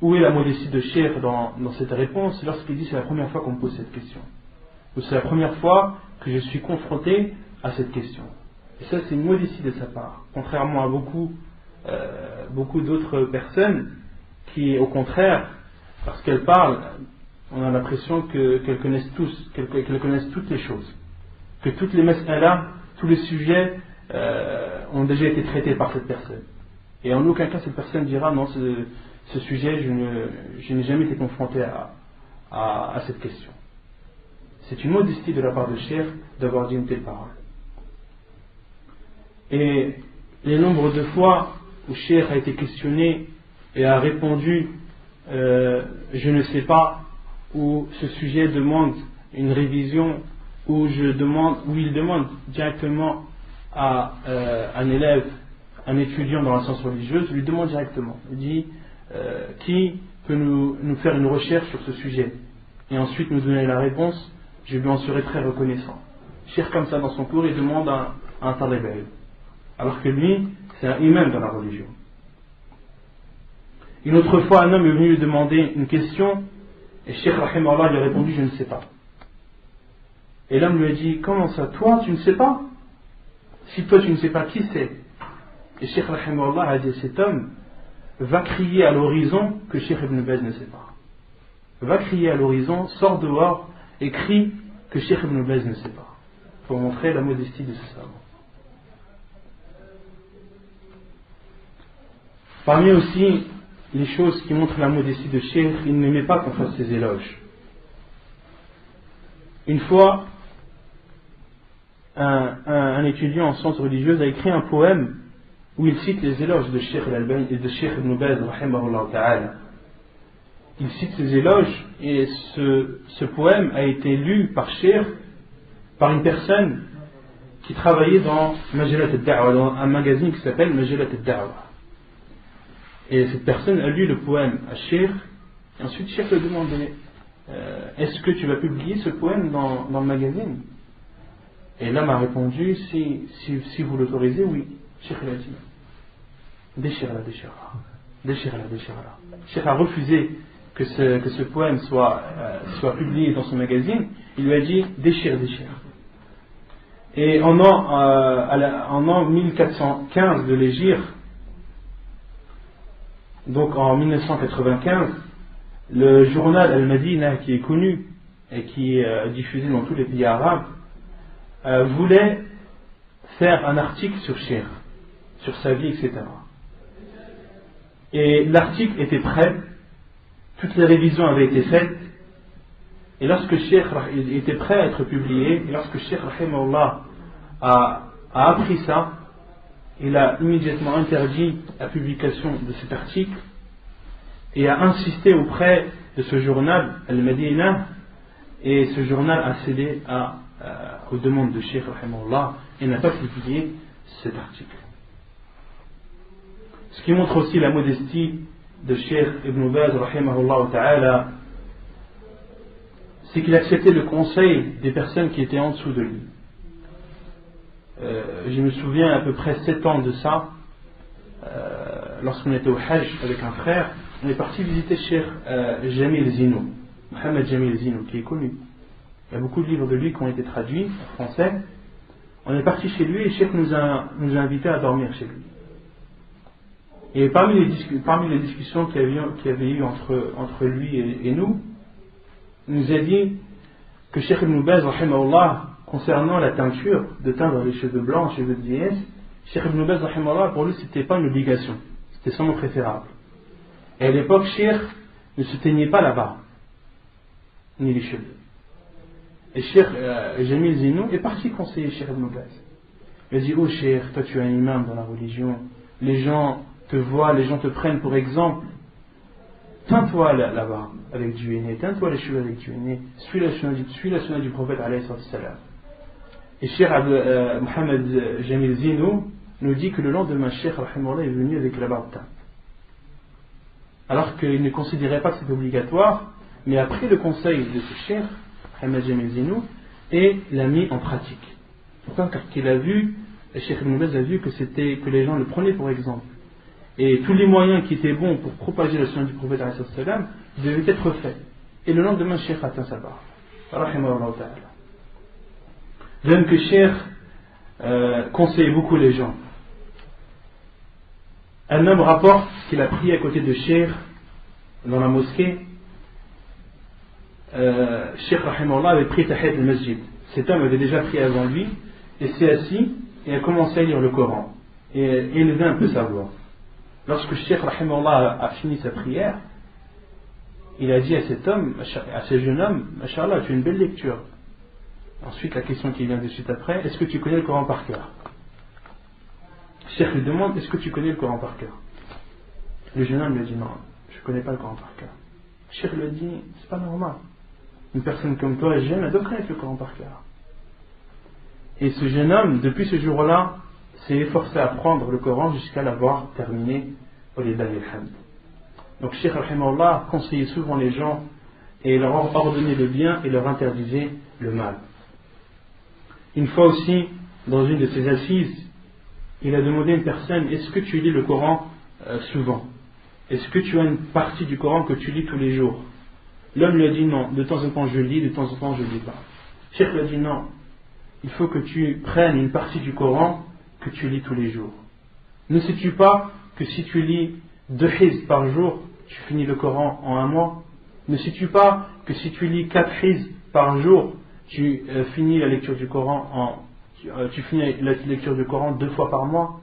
où est la modestie de Cheikh dans cette réponse? C'est lorsqu'il dit: c'est la première fois qu'on me pose cette question, ou c'est la première fois que je suis confronté à cette question. Et ça, c'est une modestie de sa part, contrairement à beaucoup d'autres personnes qui, au contraire, parce qu'elles parlent, on a l'impression qu'elles connaissent qu'elles connaissent toutes les choses, que toutes les mas'ala, tous les sujets ont déjà été traités par cette personne. Et en aucun cas cette personne dira: non, ce sujet, je n'ai jamais été confronté à cette question. C'est une modestie de la part de Cheikh d'avoir dit une telle parole. Et les nombres de fois où Cheikh a été questionné et a répondu je ne sais pas, ou ce sujet demande une révision, ou il demande directement à un élève, un étudiant dans la science religieuse, lui demande directement, il dit: qui peut nous faire une recherche sur ce sujet, et ensuite nous donner la réponse, je lui en serai très reconnaissant. Cheikh comme ça dans son cours, il demande à un talib ilm, alors que lui c'est un imam dans la religion. Une autre fois, un homme est venu lui demander une question, et Cheikh rahimahullah lui a répondu: je ne sais pas. Et l'homme lui a dit: comment ça, toi tu ne sais pas? Si toi tu ne sais pas, qui sait? Et Cheikh rahimahullah a dit: cet homme va crier à l'horizon que Cheikh Ibn Baz ne sait pas. Va crier à l'horizon, sort dehors et crie que Cheikh Ibn Baz ne sait pas, pour montrer la modestie de ce savant. Parmi aussi les choses qui montrent la modestie de Cheikh, il n'aimait pas qu'on fasse ses éloges. Une fois, un étudiant en sciences religieuses a écrit un poème où il cite les éloges de Cheikh al-Albani et de Cheikh Ibn Baz rahimahullah ta'ala. Il cite ces éloges, et ce poème a été lu par Cheikh par une personne qui travaillait dans Majalat al-Da'wa, dans un magazine qui s'appelle Majalat al-Da'wa. Et cette personne a lu le poème à Cheikh, et ensuite Cheikh lui a demandé: est-ce que tu vas publier ce poème dans le magazine? Et l'homme a répondu, si vous l'autorisez, oui. Cheikh a dit, déchire-la. Cheikh a refusé que ce poème soit publié dans son magazine. Il lui a dit, déchire. Et en an 1415 de l'Hégire, donc en 1995, le journal Al-Madina, qui est connu et qui est diffusé dans tous les pays arabes, voulait faire un article sur Cheikh, sur sa vie, etc. Et l'article était prêt, toutes les révisions avaient été faites, et lorsque Cheikh était prêt à être publié, et lorsque Cheikh Rahimahullah a appris ça, il a immédiatement interdit la publication de cet article et a insisté auprès de ce journal Al-Madina, et ce journal a cédé aux demandes de Cheikh Rahimahullah et n'a pas publié cet article. Ce qui montre aussi la modestie de Cheikh Ibn Baz Rahimahullah Ta'ala, c'est qu'il acceptait le conseil des personnes qui étaient en dessous de lui. Je me souviens à peu près 7 ans de ça, lorsqu'on était au Hajj avec un frère, on est parti visiter Cheikh Jamil Zino, Mohamed Jamil Zino, qui est connu. Il y a beaucoup de livres de lui qui ont été traduits en français. On est parti chez lui et Cheikh nous a invités à dormir chez lui. Et parmi les discussions qu'il y avait eu entre lui et nous, il nous a dit que Cheikh Ibn Baz, rahimahullah, concernant la teinture, de teindre les cheveux blancs, cheveux de vieillesse, Cheikh Ibn Baz, rahimahullah, pour lui, c'était pas une obligation, c'était seulement préférable. Et à l'époque, Cheikh ne se teignait pas la barbe, ni les cheveux. Et Cheikh Jamil Zino est parti conseiller Cheikh Ibn Baz. Il a dit, oh Cheikh, toi tu es un imam dans la religion, les gens te voient, les gens te prennent pour exemple. Teins-toi la barbe avec du henné, teins-toi les cheveux avec du henné, suis la sunna du prophète alayhi salam. Et Cheikh Mohamed Jamil Zino nous dit que le lendemain, Cheikh rahimahullah est venu avec la barbe teinte. Alors qu'il ne considérait pas que c'était obligatoire, mais après le conseil de ce Cheikh Mohamed Jamil Zino, et l'a mis en pratique. Pourtant, car qu'il a vu, le Cheikh Ibn Baz a vu que les gens le prenaient pour exemple. Et tous les moyens qui étaient bons pour propager la sunna du prophète alayhi salam devaient être faits. Et le lendemain, Cheikh a teint sa barbe. Rahimahullah ta'ala. De même que Cheikh conseille beaucoup les gens. Un homme rapporte qu'il a prié à côté de Cheikh dans la mosquée. Cheikh Rahimahullah avait pris Tahiyat al-Masjid. Cet homme avait déjà prié avant lui et s'est assis et a commencé à lire le Coran et élever un peu sa voix. Lorsque Cheikh Rahimahullah a fini sa prière, il a dit à cet homme, à ce jeune homme, Masha'Allah, tu as une belle lecture. Ensuite, la question qui vient de suite après, est-ce que tu connais le Coran par cœur? Cheikh lui demande, est-ce que tu connais le Coran par cœur? Le jeune homme lui a dit, non, je ne connais pas le Coran par cœur. Cheikh lui a dit, c'est pas normal. Une personne comme toi est jeune, elle doit connaître le Coran par cœur. Et ce jeune homme, depuis ce jour-là, s'est efforcé à apprendre le Coran jusqu'à l'avoir terminé au Lillahi al-Hamd. Donc Cheikh Rahimahullah conseillait souvent les gens et leur ordonnait le bien et leur interdisait le mal. Une fois aussi, dans une de ses assises, il a demandé à une personne, est-ce que tu lis le Coran souvent? Est-ce que tu as une partie du Coran que tu lis tous les jours? L'homme lui a dit non, de temps en temps je lis, de temps en temps je ne lis pas. Cheikh lui a dit non, il faut que tu prennes une partie du Coran que tu lis tous les jours. Ne sais-tu pas que si tu lis 2 hizb par jour, tu finis le Coran en un mois? Ne sais-tu pas que si tu lis 4 hizb par jour, tu finis la lecture du Coran tu finis la lecture du Coran 2 fois par mois?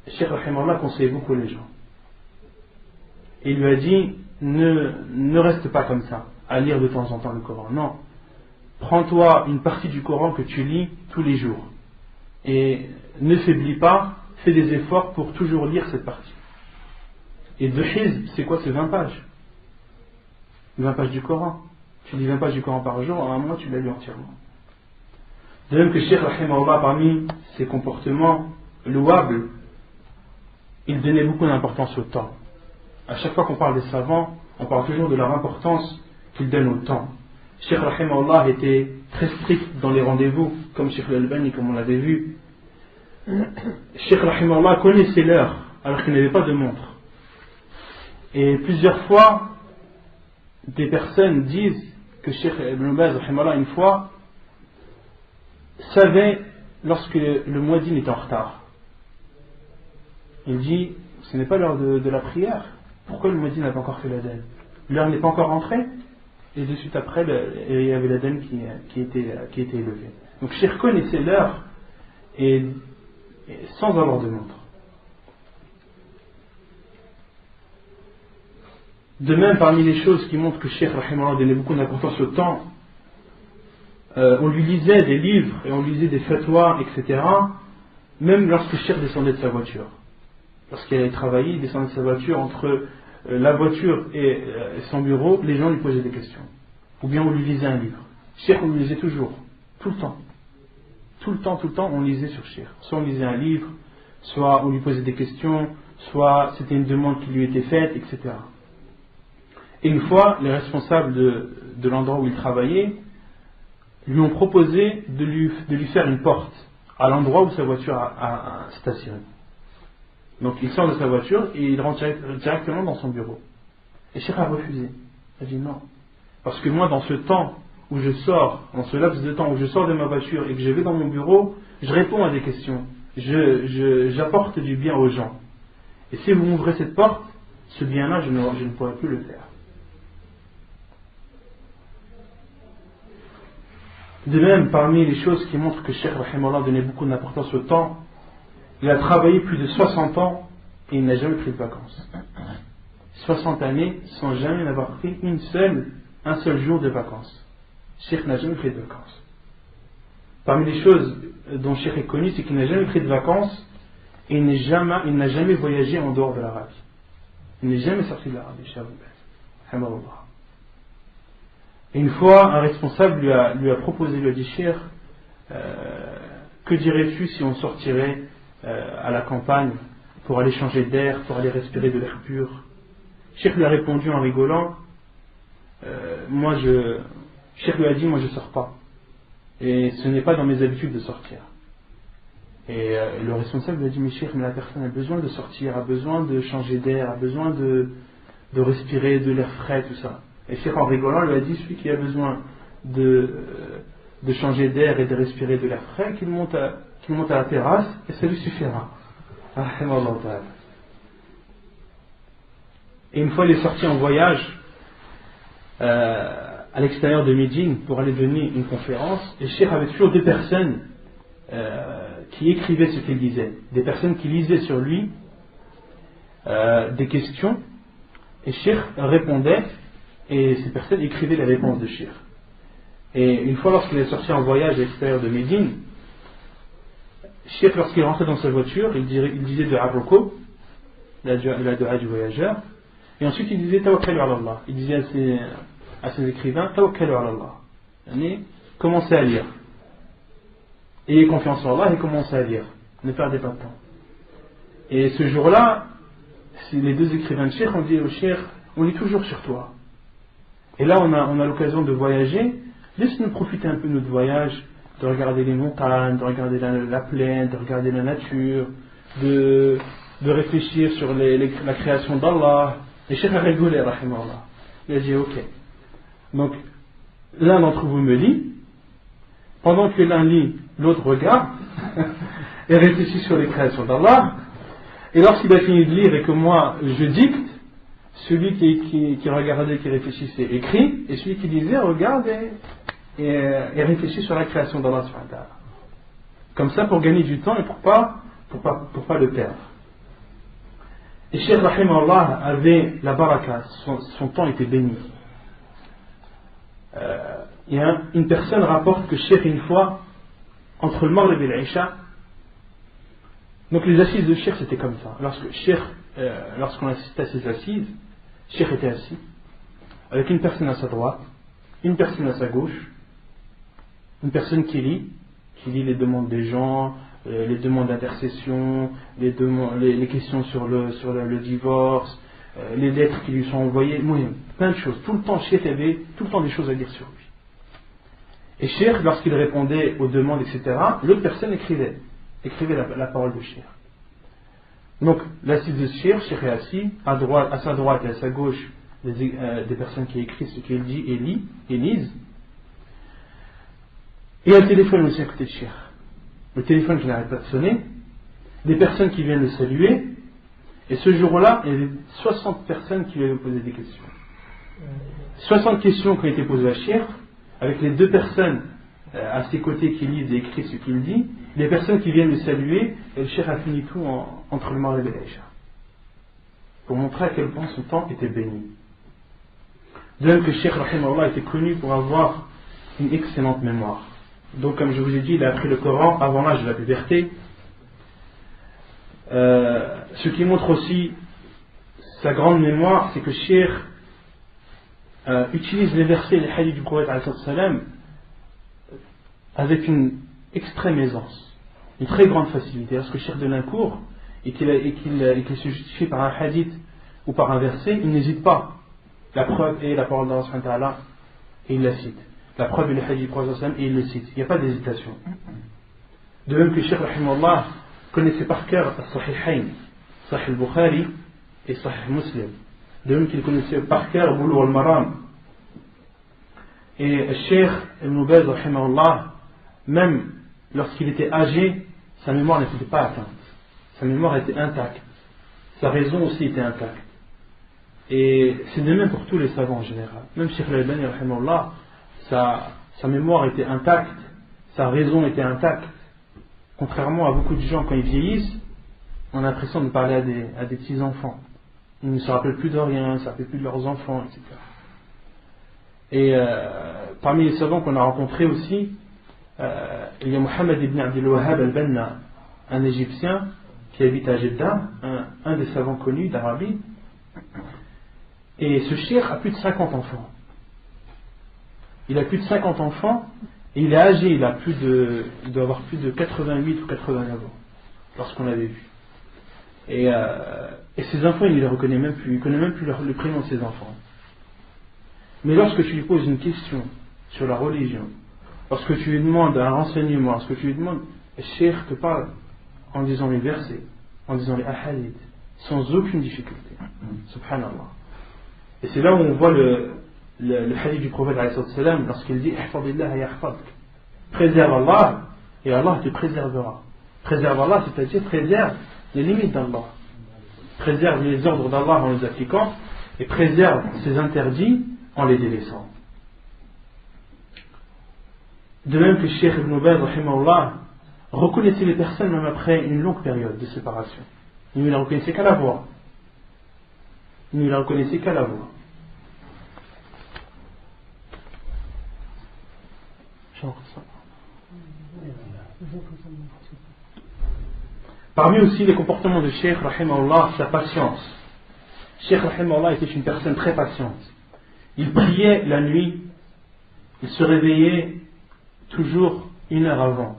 Cheikh Rahimahullah conseillait beaucoup les gens. Et il lui a dit, ne reste pas comme ça, à lire de temps en temps le Coran. Non, prends-toi une partie du Coran que tu lis tous les jours. Et ne faiblis pas, fais des efforts pour toujours lire cette partie. Et 2 hizb, c'est quoi? C'est 20 pages. 20 pages du Coran. Tu lis 20 pages du Coran par jour, en un mois tu l'as lu entièrement. De même que Cheikh Rahimahullah, parmi ses comportements louables, il donnait beaucoup d'importance au temps. À chaque fois qu'on parle des savants, on parle toujours de leur importance qu'ils donnent au temps. Cheikh Rahimahullah était très strict dans les rendez-vous, comme Cheikh Al-Albani, comme on l'avait vu. Cheikh Rahimahullah connaissait l'heure, alors qu'il n'avait pas de montre. Et plusieurs fois, des personnes disent que Cheikh Ibn Baz, Rahimahullah, une fois, savait lorsque le muezzin était en retard. Il dit, ce n'est pas l'heure de la prière. Pourquoi le muezzin n'a pas encore fait l'adhan? L'heure n'est pas encore rentrée. Et de suite après, il y avait l'adhan qui était élevée. Donc Cheikh connaissait l'heure et sans avoir de montre. De même, parmi les choses qui montrent que Cheikh Rahimahullah donnait beaucoup d'importance au temps, on lui lisait des livres et on lui lisait des fatwas, etc. Même lorsque Cheikh descendait de sa voiture. Lorsqu'il allait travailler, il descendait de sa voiture. Entre la voiture et son bureau, les gens lui posaient des questions. Ou bien on lui lisait un livre. Cheikh, on lui lisait toujours, tout le temps. Tout le temps, on lisait sur Cheikh. Soit on lisait un livre, soit on lui posait des questions, soit c'était une demande qui lui était faite, etc. Et une fois, les responsables de l'endroit où il travaillait lui ont proposé de lui faire une porte à l'endroit où sa voiture a stationné. Donc il sort de sa voiture et il rentre directement dans son bureau. Et Cheikh a refusé. Il a dit non. Parce que moi, dans ce temps où je sors, dans ce laps de temps où je sors de ma voiture et que je vais dans mon bureau, je réponds à des questions. J'apporte du bien aux gens. Et si vous m'ouvrez cette porte, ce bien-là, je ne pourrai plus le faire. De même, parmi les choses qui montrent que Cheikh Rahimahullah donnait beaucoup d'importance au temps, il a travaillé plus de 60 ans et il n'a jamais pris de vacances. 60 années sans jamais n'avoir pris un seul jour de vacances. Cheikh n'a jamais pris de vacances. Parmi les choses dont Cheikh est connu, c'est qu'il n'a jamais pris de vacances et il n'a jamais voyagé en dehors de l'Arabie. Il n'est jamais sorti de l'Arabie, Cheikh Rahimahullah. Et une fois, un responsable lui a proposé, lui a dit, Cheikh, que dirais-tu si on sortirait à la campagne pour aller changer d'air, pour aller respirer de l'air pur? Cheikh lui a répondu en rigolant, Cheikh lui a dit, moi je ne sors pas. Et ce n'est pas dans mes habitudes de sortir. Et le responsable lui a dit, mais Cheikh, mais la personne a besoin de sortir, a besoin de changer d'air, a besoin de respirer de l'air frais, tout ça. Et Cheikh en rigolant lui a dit, celui qui a besoin de changer d'air et de respirer de l'air frais, qu'il monte à la terrasse et ça lui suffira. Et une fois il est sorti en voyage à l'extérieur de Médine pour aller donner une conférence, et Cheikh avait toujours des personnes qui écrivaient ce qu'il disait, des personnes qui lisaient sur lui des questions, et Cheikh répondait et ces personnes écrivaient les réponses de Cheikh. Et une fois lorsqu'il est sorti en voyage à l'extérieur de Médine, Cheikh, lorsqu'il rentrait dans sa voiture, il disait de Arroko, la dua du voyageur, et ensuite il disait Tawakkalu ala Allah. Il disait à ses écrivains Tawakkalu ala Allah. Commencez à lire. Ayez confiance en Allah et commencez à lire. Ne perdez pas de temps. Et ce jour-là, les deux écrivains de Cheikh ont dit au Cheikh, on est toujours sur toi. Et là, on a l'occasion de voyager. Laisse-nous profiter un peu de notre voyage, de regarder les montagnes, de regarder la plaine, de regarder la nature, de réfléchir sur la création d'Allah. Et Cheikh a rigolé, rahimahullah. Il a dit, ok. Donc, l'un d'entre vous me lit, pendant que l'un lit, l'autre regarde, et réfléchit sur les créations d'Allah. Et lorsqu'il a fini de lire et que moi, je dicte, celui qui regardait, qui réfléchissait, écrit, et celui qui lisait, regarde et réfléchit sur la création d'Allah. Comme ça, pour gagner du temps et pour pas le perdre. Et Cheikh Rahimahullah avait la baraka, son temps était béni. Une personne rapporte que Cheikh, une fois, entre le Maghrib et l'Isha, donc les assises de Cheikh c'était comme ça. Lorsqu'on assistait à ces assises, Cheikh était assis, avec une personne à sa droite, une personne à sa gauche, une personne qui lit les demandes des gens, les demandes d'intercession, les questions sur le divorce, les lettres qui lui sont envoyées, plein de choses. Tout le temps, Cheikh avait tout le temps des choses à dire sur lui. Et Cheikh, lorsqu'il répondait aux demandes, etc., l'autre personne écrivait la parole de Cheikh. Donc, l'assise de Cheikh est assis, à sa droite et à sa gauche, des personnes qui écrivent ce qu'il dit et lisent. Et un téléphone aussi à côté de Cheikh. Le téléphone qui n'arrête pas de sonner, des personnes qui viennent le saluer, et ce jour-là, il y avait 60 personnes qui lui avaient posé des questions. 60 questions qui ont été posées à Cheikh, avec les deux personnes à ses côtés qui lisent et écrivent ce qu'il dit, les personnes qui viennent le saluer, et le Cheikh a fini tout entre le Maghrib et l'Isha. Pour montrer à quel point son temps était béni. De même que Cheikh rahimahullah était connu pour avoir une excellente mémoire. Donc comme je vous ai dit, il a appris le Coran avant l'âge de la puberté. Ce qui montre aussi sa grande mémoire, c'est que Cheikh utilise les versets et les hadiths du prophète avec une extrême aisance, une très grande facilité. Lorsque Cheikh donne un cours et qu'il se justifie par un hadith ou par un verset, il n'hésite pas. La preuve est la parole d'Allah subhanahu wa ta'ala et il la cite. La preuve est le hadith du prophète et il le cite. Il n'y a pas d'hésitation. De même que Cheikh rahimahullah connaissait par cœur Sahihain, Sahih al-Bukhari et Sahih Muslim. De même qu'il connaissait par cœur Bulugh al-Maram. Et Cheikh Ibn Baz rahimahullah, même lorsqu'il était âgé, sa mémoire n'était pas atteinte. Sa mémoire était intacte. Sa raison aussi était intacte. Et c'est de même pour tous les savants en général. Même Cheikh al-Albani rahimahullah, sa mémoire était intacte, sa raison était intacte. Contrairement à beaucoup de gens, quand ils vieillissent, on a l'impression de parler à des petits enfants. Ils ne se rappellent plus de rien, ils ne se rappellent plus de leurs enfants, etc. Et parmi les savants qu'on a rencontrés aussi, il y a Mohammed ibn Abdel Wahhab al-Banna, un Égyptien qui habite à Jeddah, un des savants connus d'Arabie. Et ce cheikh a plus de 50 enfants. Il a plus de 50 enfants et il est âgé, il doit avoir plus de 88 ou 89 ans lorsqu'on l'avait vu. Et ses enfants, il ne les reconnaît même plus, il ne connaît même plus le prénom de ses enfants. Mais lorsque tu lui poses une question sur la religion, lorsque tu lui demandes un renseignement, lorsque tu lui demandes, le cheikh te parle en disant les versets, en disant les ahadiths, sans aucune difficulté. Subhanallah. Et c'est là où on voit le hadith du prophète lorsqu'il dit préserve Allah et Allah te préservera. Préserve Allah, c'est-à-dire préserve les limites d'Allah, préserve les ordres d'Allah en les appliquant et préserve ses interdits en les délaissant. De même que Cheikh Ibn Baz rahimahullah reconnaissait les personnes même après une longue période de séparation. Il ne les reconnaissait qu'à la voix. Il ne les reconnaissait qu'à la voix. Parmi aussi les comportements de Cheikh rahimahullah, sa patience. Cheikh rahimahullah était une personne très patiente. Il priait la nuit, il se réveillait toujours 1 heure avant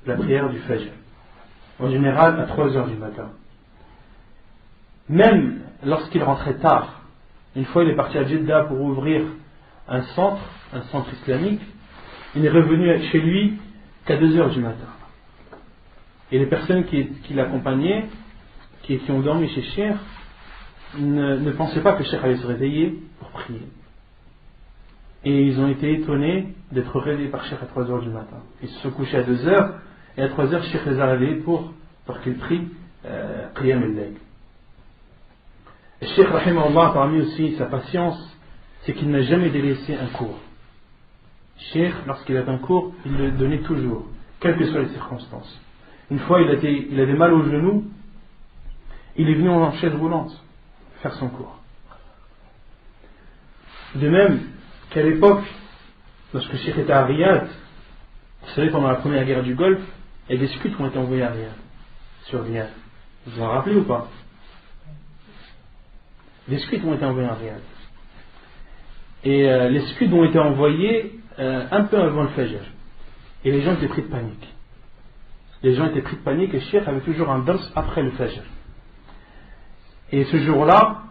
la prière du Fajr, en général à 3 heures du matin. Même lorsqu'il rentrait tard, une fois il est parti à Jeddah pour ouvrir un centre islamique, il n'est revenu chez lui qu'à 2 heures du matin. Et les personnes qui l'accompagnaient, qui ont dormi chez Cheikh, ne pensaient pas que Cheikh allait se réveiller pour prier. Et ils ont été étonnés d'être réveillés par Cheikh à 3 heures du matin. Ils se sont couchés à 2 heures, et à 3 heures, Cheikh les a réveillés pour qu'ils prient Qiyam al-Layl. Et Cheikh rahimahullah, parmi aussi sa patience, c'est qu'il n'a jamais délaissé un cours. Cheikh, lorsqu'il avait un cours, il le donnait toujours, quelles que soient les circonstances. Une fois, il avait mal au genou, il est venu en chaise roulante faire son cours. De même qu'à l'époque, lorsque Cheikh était à Riyad, vous savez, pendant la première guerre du Golfe, il y a des scuds qui ont été envoyés à Riyad, sur Riyad. Vous vous en rappelez ou pas? Des scuds ont été envoyés à Riyad. Et les scuds ont été envoyés un peu avant le Fajr. Et les gens étaient pris de panique. Les gens étaient pris de panique et Cheikh avait toujours un dars après le Fajr. Et ce jour-là,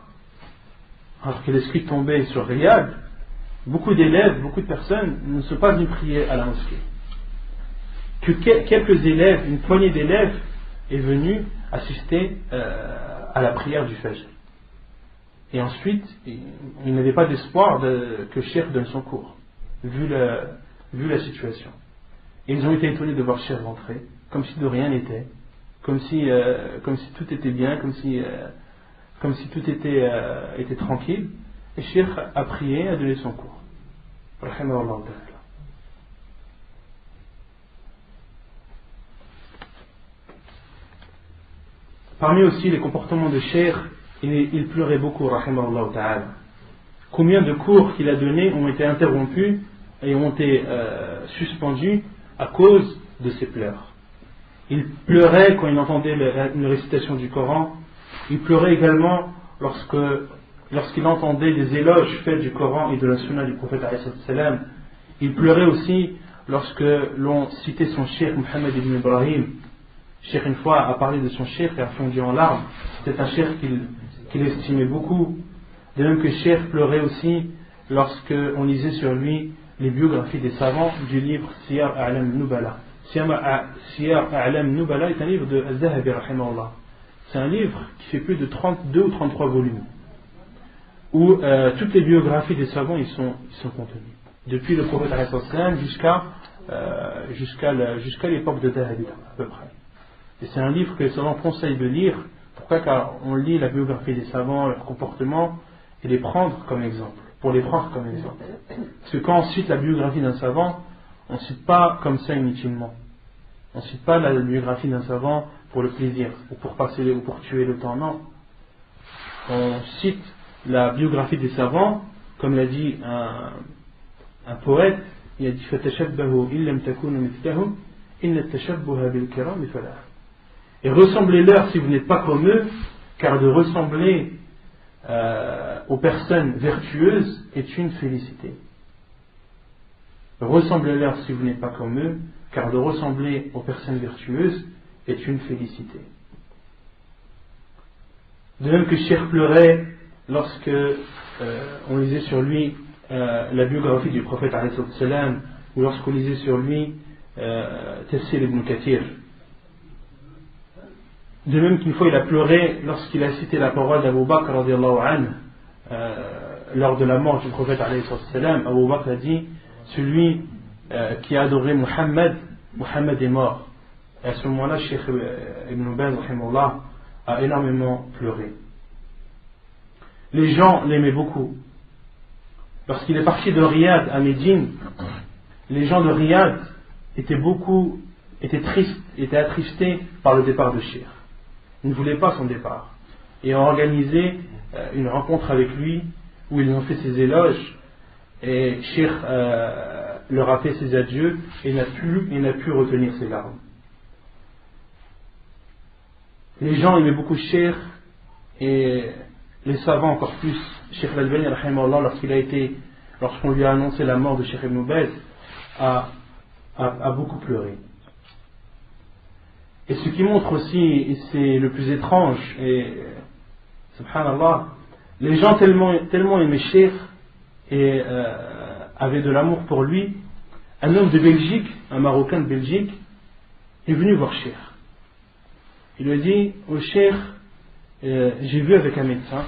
alors que les scuds tombaient sur Riyad, beaucoup d'élèves, beaucoup de personnes ne sont pas venus prier à la mosquée. Que quelques élèves, une poignée d'élèves est venue assister à la prière du Fajr. Et ensuite, il n'avait pas d'espoir que Cheikh donne son cours, vu la situation. Et ils ont été étonnés de voir Cheikh rentrer, comme si de rien n'était, comme si tout était bien, comme si tout était tranquille. Et Cheikh a prié, a donné son cours. Parmi aussi les comportements de Cheikh, il pleurait beaucoup, rahimahullah ta'ala. Combien de cours qu'il a donnés ont été interrompus et ont été suspendus à cause de ses pleurs. Il pleurait quand il entendait une récitation du Coran. Il pleurait également lorsqu'il entendait des éloges faits du Coran et de la sunna du prophète alayhi salam. Il pleurait aussi lorsque l'on citait son cheikh Mohammed ibn Ibrahim. Cheikh une fois a parlé de son cheikh et a fondu en larmes. C'était un cheikh qu'il estimait beaucoup. De même que Cheikh pleurait aussi lorsque on lisait sur lui les biographies des savants du livre Siyar A'lam Nubala. Siyar A'lam Nubala est un livre de Al-Zahabi rahimahullah. C'est un livre qui fait plus de 32 ou 33 volumes où toutes les biographies des savants y sont contenues. Depuis le prophète jusqu'à l'époque de Zahabi à peu près. Et c'est un livre que les savants conseillent de lire. Pourquoi? Car on lit la biographie des savants, leur comportement, et les prendre comme exemple. Pour les prendre comme exemple. Parce que quand on cite la biographie d'un savant, on ne cite pas comme ça inutilement. On ne cite pas la biographie d'un savant pour le plaisir, ou pour passer, ou pour tuer le temps, non. On cite la biographie des savants, comme l'a dit un poète, il a dit فَتَشَبَّهُوا إِن لَمْ تَكُونُوا مِثْلَهُمْ إِنَّ التَّشَبُّهَ بِالْكِرَامِ فَلَاهٌ. Et ressemblez-leur si vous n'êtes pas comme eux, car de ressembler aux personnes vertueuses est une félicité. Ressemblez-leur si vous n'êtes pas comme eux, car de ressembler aux personnes vertueuses est une félicité. De même que Cheikh pleurait lorsque on lisait sur lui la biographie du prophète alayhi salam, ou lorsqu'on lisait sur lui Tafsir ibn Kathir. De même qu'une fois il a pleuré lorsqu'il a cité la parole d'Abu Bakr radiallahu anhu lors de la mort du prophète alayhi salam. Abu Bakr a dit: celui qui a adoré Muhammad est mort. Et à ce moment-là, Cheikh Ibn Baz rahimahullah a énormément pleuré. Les gens l'aimaient beaucoup. Lorsqu'il est parti de Riyad à Médine, les gens de Riyad étaient tristes, étaient attristés par le départ de Cheikh. Ils ne voulaient pas son départ. Et ont organisé une rencontre avec lui où ils ont fait ses éloges. Et Cheikh leur a fait ses adieux et n'a pu retenir ses larmes. Les gens aimaient beaucoup Cheikh et les savants encore plus. Cheikh Al-Albani rahimahullah, lorsqu'on lui a annoncé la mort de Cheikh Ibn Baz, a beaucoup pleuré. Et ce qui montre aussi, et c'est le plus étrange, et subhanallah, les gens tellement aimaient Cheikh et avaient de l'amour pour lui. Un homme de Belgique, un Marocain de Belgique, est venu voir Cheikh. Il lui a dit: oh Cheikh, j'ai vu avec un médecin,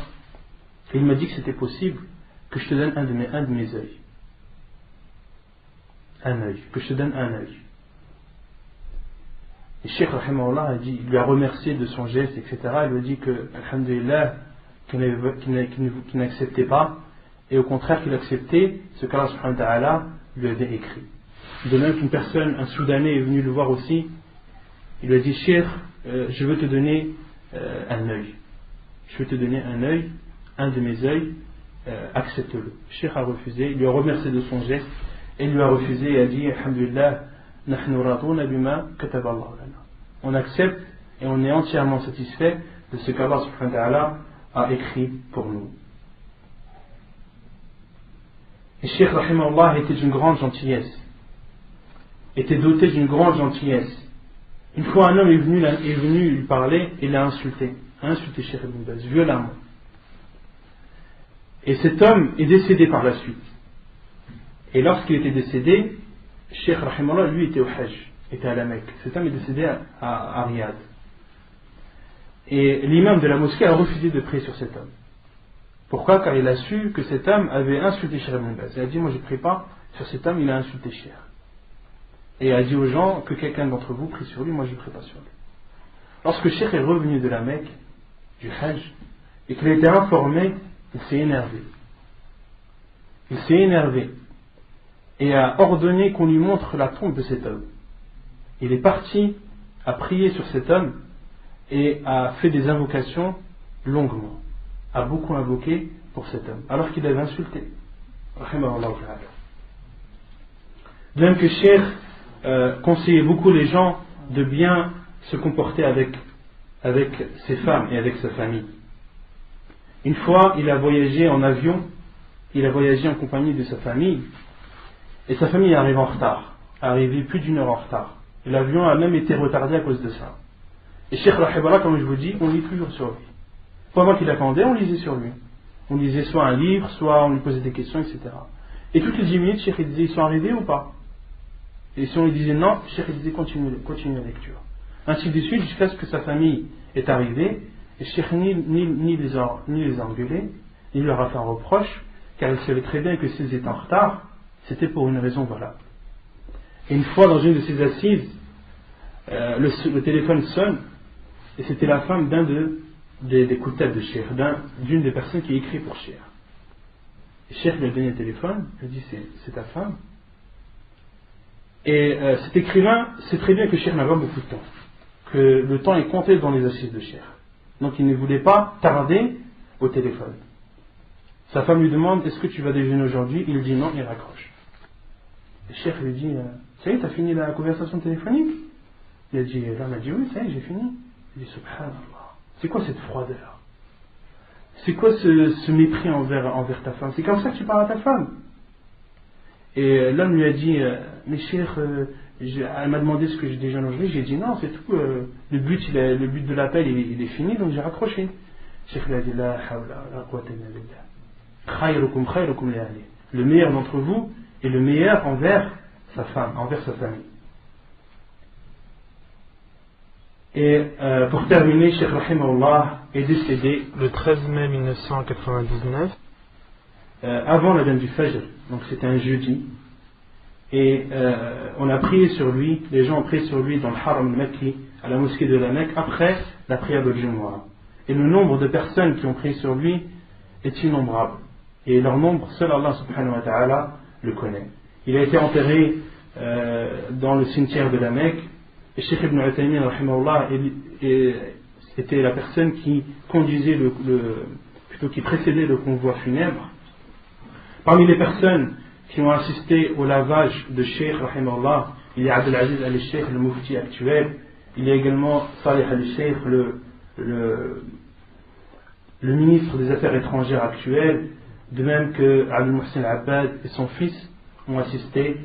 et il m'a dit que c'était possible que je te donne un de mes yeux. Un œil, que je te donne un œil. Et Cheikh rahimahullah il lui a remercié de son geste, etc. Il lui a dit que, alhamdulillah, qu'il n'acceptait pas, et au contraire qu'il acceptait ce qu'Allah subhanahu wa ta'ala lui avait écrit. De même qu'une personne, un Soudanais est venu le voir aussi, il lui a dit: Cheikh, je veux te donner un œil. Je veux te donner un œil, un de mes œils, accepte-le. Cheikh a refusé, il lui a remercié de son geste, et il lui a refusé et a dit: alhamdulillah, on accepte et on est entièrement satisfait de ce qu'Allah subhanahu wa ta'ala a écrit pour nous. Et Cheikh rahimahullah était d'une grande gentillesse, était doté d'une grande gentillesse. Une fois un homme est venu lui parler et l'a insulté Cheikh Ibn Baz violemment. Et cet homme est décédé par la suite. Et lorsqu'il était décédé, Cheikh Rahimahullah, lui, était au Hajj, était à la Mecque. Cet homme est décédé à Riyad. Et l'imam de la mosquée a refusé de prier sur cet homme. Pourquoi? Car il a su que cet homme avait insulté Cheikh Ibn Baz. Il a dit, moi je ne prie pas sur cet homme, il a insulté Cheikh. Et il a dit aux gens que quelqu'un d'entre vous prie sur lui, moi je ne prie pas sur lui. Lorsque Cheikh est revenu de la Mecque, du Hajj, et qu'il a été informé, il s'est énervé. Il s'est énervé et a ordonné qu'on lui montre la tombe de cet homme. Il est parti à prier sur cet homme et a fait des invocations longuement, a beaucoup invoqué pour cet homme, alors qu'il avait insulté. De même que Cheikh conseillait beaucoup les gens de bien se comporter avec ses femmes et avec sa famille. Une fois, il a voyagé en avion, il a voyagé en compagnie de sa famille, et sa famille arrive en retard, arrivé plus d'1 heure en retard. Et l'avion a même été retardé à cause de ça. Et Cheikh Rahimahullah, comme je vous dis, on lit toujours sur lui. Pendant qu'il attendait, on lisait sur lui. On lisait soit un livre, soit on lui posait des questions, etc. Et toutes les 10 minutes, Cheikh disait, ils sont arrivés ou pas? Et si on lui disait non, Cheikh disait, continue la lecture. Ainsi de suite, jusqu'à ce que sa famille est arrivée, et Cheikh ni les a engueulés, ni leur a fait un reproche, car il savait très bien que s'ils étaient en retard, c'était pour une raison valable. Et une fois, dans une de ces assises, le téléphone sonne, et c'était la femme d'un des coups de Cheikh, d'une des personnes qui écrit pour Cheikh. Et Cheikh lui a donné le téléphone, il a dit, c'est ta femme. Et cet écrivain sait très bien que Cheikh n'a pas beaucoup de temps, que le temps est compté dans les assises de Cheikh. Donc il ne voulait pas tarder au téléphone. Sa femme lui demande, est-ce que tu vas déjeuner aujourd'hui? Il dit non, il raccroche. Le Cheikh lui dit, ça y est, t'as fini la conversation téléphonique? Il a dit, l'homme a dit, oui, ça y est, j'ai fini. Il dit, subhanallah, c'est quoi cette froideur? C'est quoi ce mépris envers ta femme? C'est comme ça que tu parles à ta femme? Et l'homme lui a dit, mais Cheikh, elle m'a demandé ce que j'ai déjeuné aujourd'hui. J'ai dit non, c'est tout, le but de l'appel il est fini, donc j'ai raccroché. Cheikh lui a dit, la hawla la quwwata illa billah. Khayrukum khayrukum li ahli. Le meilleur d'entre vous est le meilleur envers sa femme, envers sa famille. Et pour terminer, Cheikh Rahimahullah est décédé le 13 mai 1999, avant la date du Fajr, donc c'était un jeudi. Et on a prié sur lui, les gens ont prié sur lui dans le Haram al-Makki, à la mosquée de la Mecque, après la prière de Jumu'ah. Et le nombre de personnes qui ont prié sur lui est innombrable. Et leur nombre, seul Allah subhanahu wa ta'ala le connaît. Il a été enterré dans le cimetière de la Mecque. Et Cheikh Ibn Uthaymin rahimahullah était la personne qui conduisait plutôt qui précédait le convoi funèbre. Parmi les personnes qui ont assisté au lavage de Cheikh rahimahullah, il y a Abdelaziz al-Cheikh, le mufti actuel. Il y a également Salih al-Cheikh, le ministre des Affaires étrangères actuel, de même que Abdel Mohsen al-Abbad et son fils ont assisté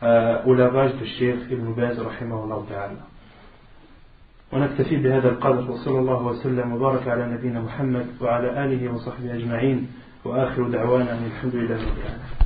au lavage de Cheikh Ibn Baz rahimahullah ta'ala. ونكتفي بهذا القدر وصلى الله وسلم وبارك على نبينا محمد وعلى آله وصحبه أجمعين وآخر دعوانا الحمد لله رب العالمين.